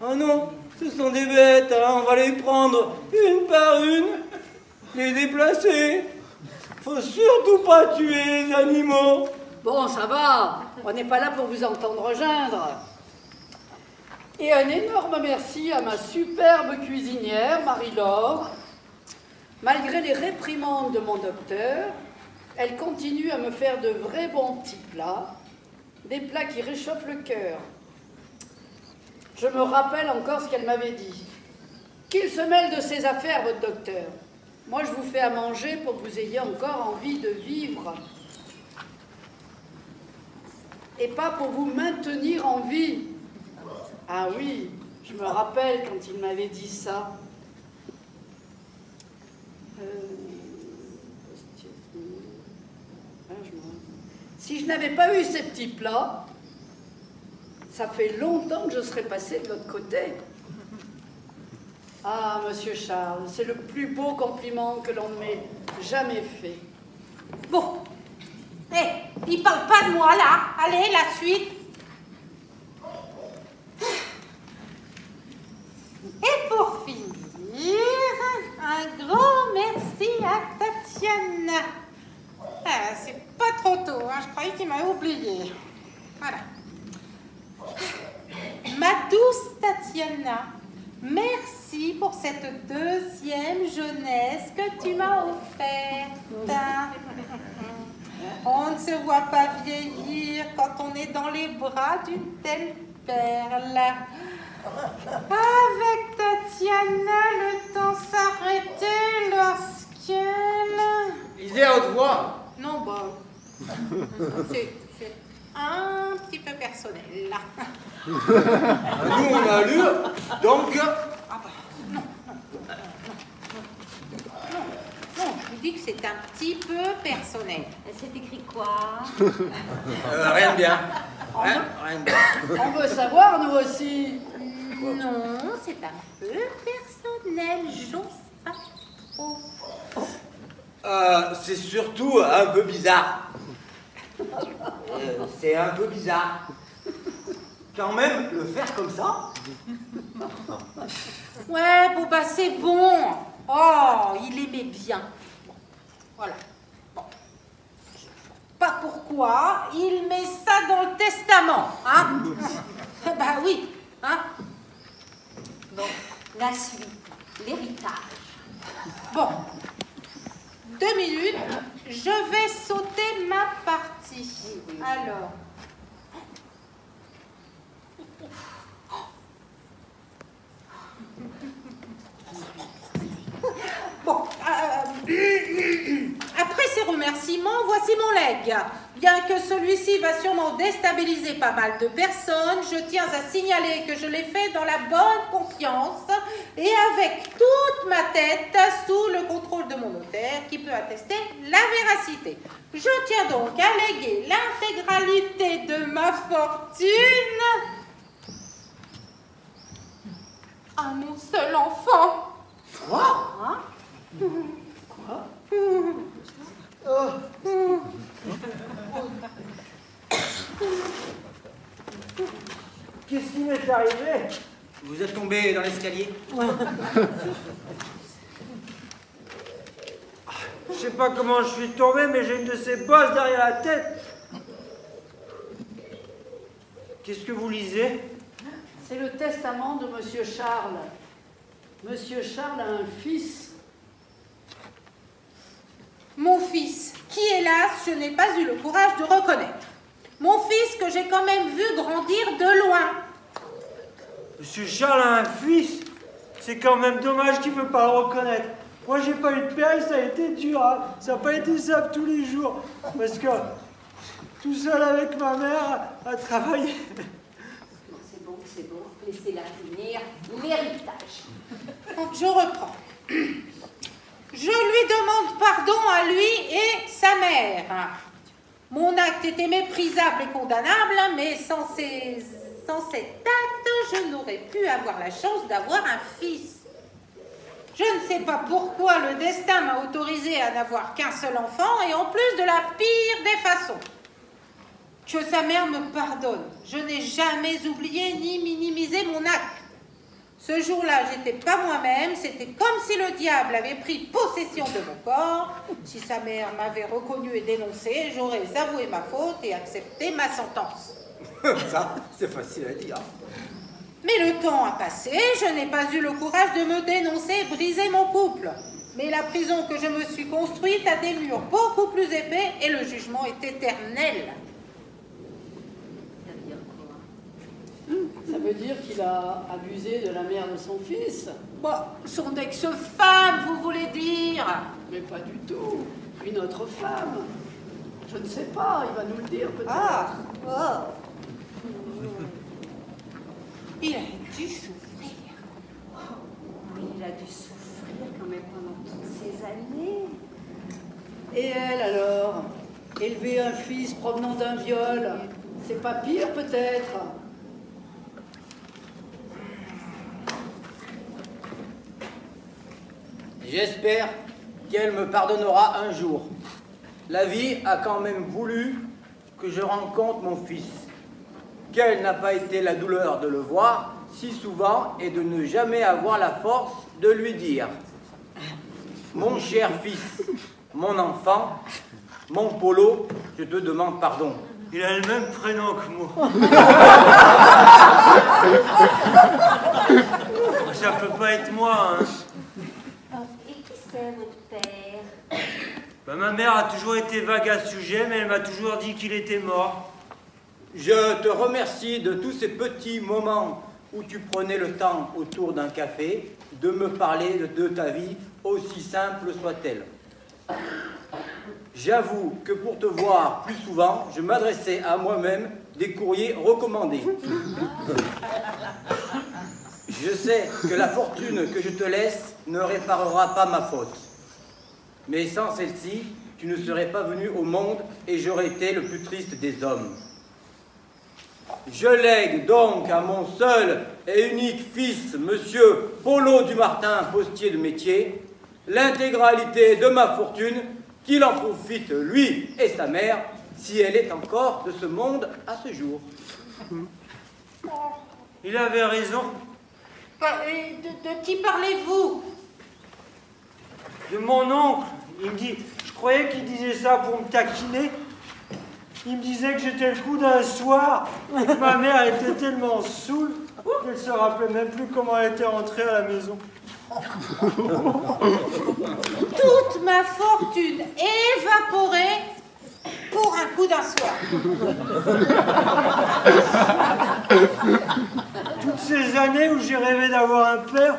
Oh non, ce sont des bêtes, hein, on va les prendre une par une, les déplacer. Faut surtout pas tuer les animaux. Bon, ça va, on n'est pas là pour vous entendre geindre. Et un énorme merci à ma superbe cuisinière, Marie-Laure. Malgré les réprimandes de mon docteur, elle continue à me faire de vrais bons petits plats, des plats qui réchauffent le cœur. Je me rappelle encore ce qu'elle m'avait dit. Qu'il se mêle de ses affaires, votre docteur. Moi, je vous fais à manger pour que vous ayez encore envie de vivre. Et pas pour vous maintenir en vie. Ah oui, je me rappelle quand il m'avait dit ça. Si je n'avais pas eu ces petits plats, ça fait longtemps que je serais passée de l'autre côté. Ah, monsieur Charles, c'est le plus beau compliment que l'on m'ait jamais fait. Bon. Il parle pas de moi, là. Allez, la suite. Et pour finir, un grand merci à Tatiana. Ah, c'est pas trop tôt, hein. Je croyais qu'il m'avait oublié. Voilà. Ma douce Tatiana, merci pour cette deuxième jeunesse que tu m'as offerte. On ne se voit pas vieillir quand on est dans les bras d'une telle perle. Avec Tatiana, le temps s'arrêtait lorsqu'elle... Lisez à haute voix. Non, bah... C'est un petit peu personnel, là. Nous, on a lu, donc... Ah bah, non, je vous dis que c'est un petit peu personnel. C'est écrit quoi? Rien de bien. Hein? Rien de bien. On veut savoir, nous aussi. Non, c'est un peu personnel, j'ose pas trop. C'est surtout un peu bizarre. C'est un peu bizarre. Quand même, le faire comme ça. Ouais, bon bah c'est bon. Oh, il aimait bien. Bon, voilà. Bon. Je sais pas pourquoi, il met ça dans le testament, hein. Bah oui, hein. Bon, la suite. l'héritage. Bon, 2 minutes, je vais sauter ma partie. Alors. Bon, après ces remerciements, voici mon legs. Bien que celui-ci va sûrement déstabiliser pas mal de personnes, je tiens à signaler que je l'ai fait dans la bonne conscience et avec toute ma tête sous le contrôle de mon notaire qui peut attester la véracité. Je tiens donc à léguer l'intégralité de ma fortune à mon seul enfant. Quoi? Hein? Quoi? Qu'est-ce qui m'est arrivé? Vous êtes tombé dans l'escalier? Je sais pas comment je suis tombé, mais j'ai une de ces bosses derrière la tête. Qu'est-ce que vous lisez? C'est le testament de Monsieur Charles. Monsieur Charles a un fils. Mon fils, qui hélas, je n'ai pas eu le courage de reconnaître. Mon fils que j'ai quand même vu grandir de loin. Monsieur Charles a un fils. C'est quand même dommage qu'il ne peut pas le reconnaître. Moi, j'ai pas eu de père et ça a été dur. Hein. Ça n'a pas été simple tous les jours. Parce que tout seul avec ma mère à travailler. C'est bon, laissez-la finir. L'héritage. Je reprends. Je lui demande pardon à lui et sa mère. Mon acte était méprisable et condamnable, mais sans cet acte, je n'aurais pu avoir la chance d'avoir un fils. Je ne sais pas pourquoi le destin m'a autorisé à n'avoir qu'un seul enfant et en plus de la pire des façons. Que sa mère me pardonne. Je n'ai jamais oublié ni minimisé mon acte. Ce jour-là, j'étais pas moi-même, c'était comme si le diable avait pris possession de mon corps. Si sa mère m'avait reconnu et dénoncé, j'aurais avoué ma faute et accepté ma sentence. Ça, c'est facile à dire. Mais le temps a passé, je n'ai pas eu le courage de me dénoncer et briser mon couple. Mais la prison que je me suis construite a des murs beaucoup plus épais et le jugement est éternel. Ça veut dire qu'il a abusé de la mère de son fils? Bon, son ex-femme, vous voulez dire? Mais pas du tout. Une autre femme. Je ne sais pas, il va nous le dire peut-être. Ah, oh. Il a dû souffrir. Oui, il a dû souffrir quand même pendant toutes ces années. Et elle alors? Élever un fils provenant d'un viol, c'est pas pire peut-être? J'espère qu'elle me pardonnera un jour. La vie a quand même voulu que je rencontre mon fils. Quelle n'a pas été la douleur de le voir si souvent et de ne jamais avoir la force de lui dire « Mon cher fils, mon enfant, mon Polo, je te demande pardon. » Il a le même prénom que moi. Ça peut pas être moi, hein. Et qui c'est votre père? Ben, ma mère a toujours été vague à ce sujet, mais elle m'a toujours dit qu'il était mort. Je te remercie de tous ces petits moments où tu prenais le temps autour d'un café de me parler de ta vie, aussi simple soit-elle. J'avoue que pour te voir plus souvent, je m'adressais à moi-même des courriers recommandés. Je sais que la fortune que je te laisse ne réparera pas ma faute. Mais sans celle-ci, tu ne serais pas venu au monde et j'aurais été le plus triste des hommes. Je lègue donc à mon seul et unique fils, monsieur Polo Dumartin, postier de métier, l'intégralité de ma fortune, qu'il en profite, lui et sa mère, si elle est encore de ce monde à ce jour. Il avait raison. De qui parlez-vous? De mon oncle. Il me dit, je croyais qu'il disait ça pour me taquiner. Il me disait que j'étais le coup d'un soir et que ma mère était tellement saoule qu'elle se rappelait même plus comment elle était rentrée à la maison. Toute ma fortune évaporée pour un coup d'un soir. Toutes ces années où j'ai rêvé d'avoir un père,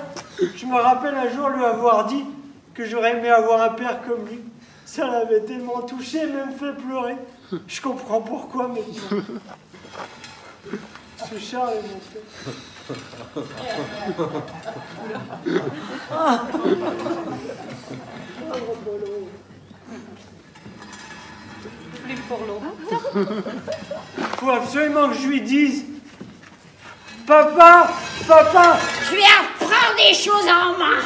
je me rappelle un jour lui avoir dit que j'aurais aimé avoir un père comme lui. Ça l'avait tellement touché, même fait pleurer. Je comprends pourquoi maintenant. Ce Charles est mon père. Plus pour longtemps. Faut absolument que je lui dise. Papa, papa. Je vais apprendre des choses en main.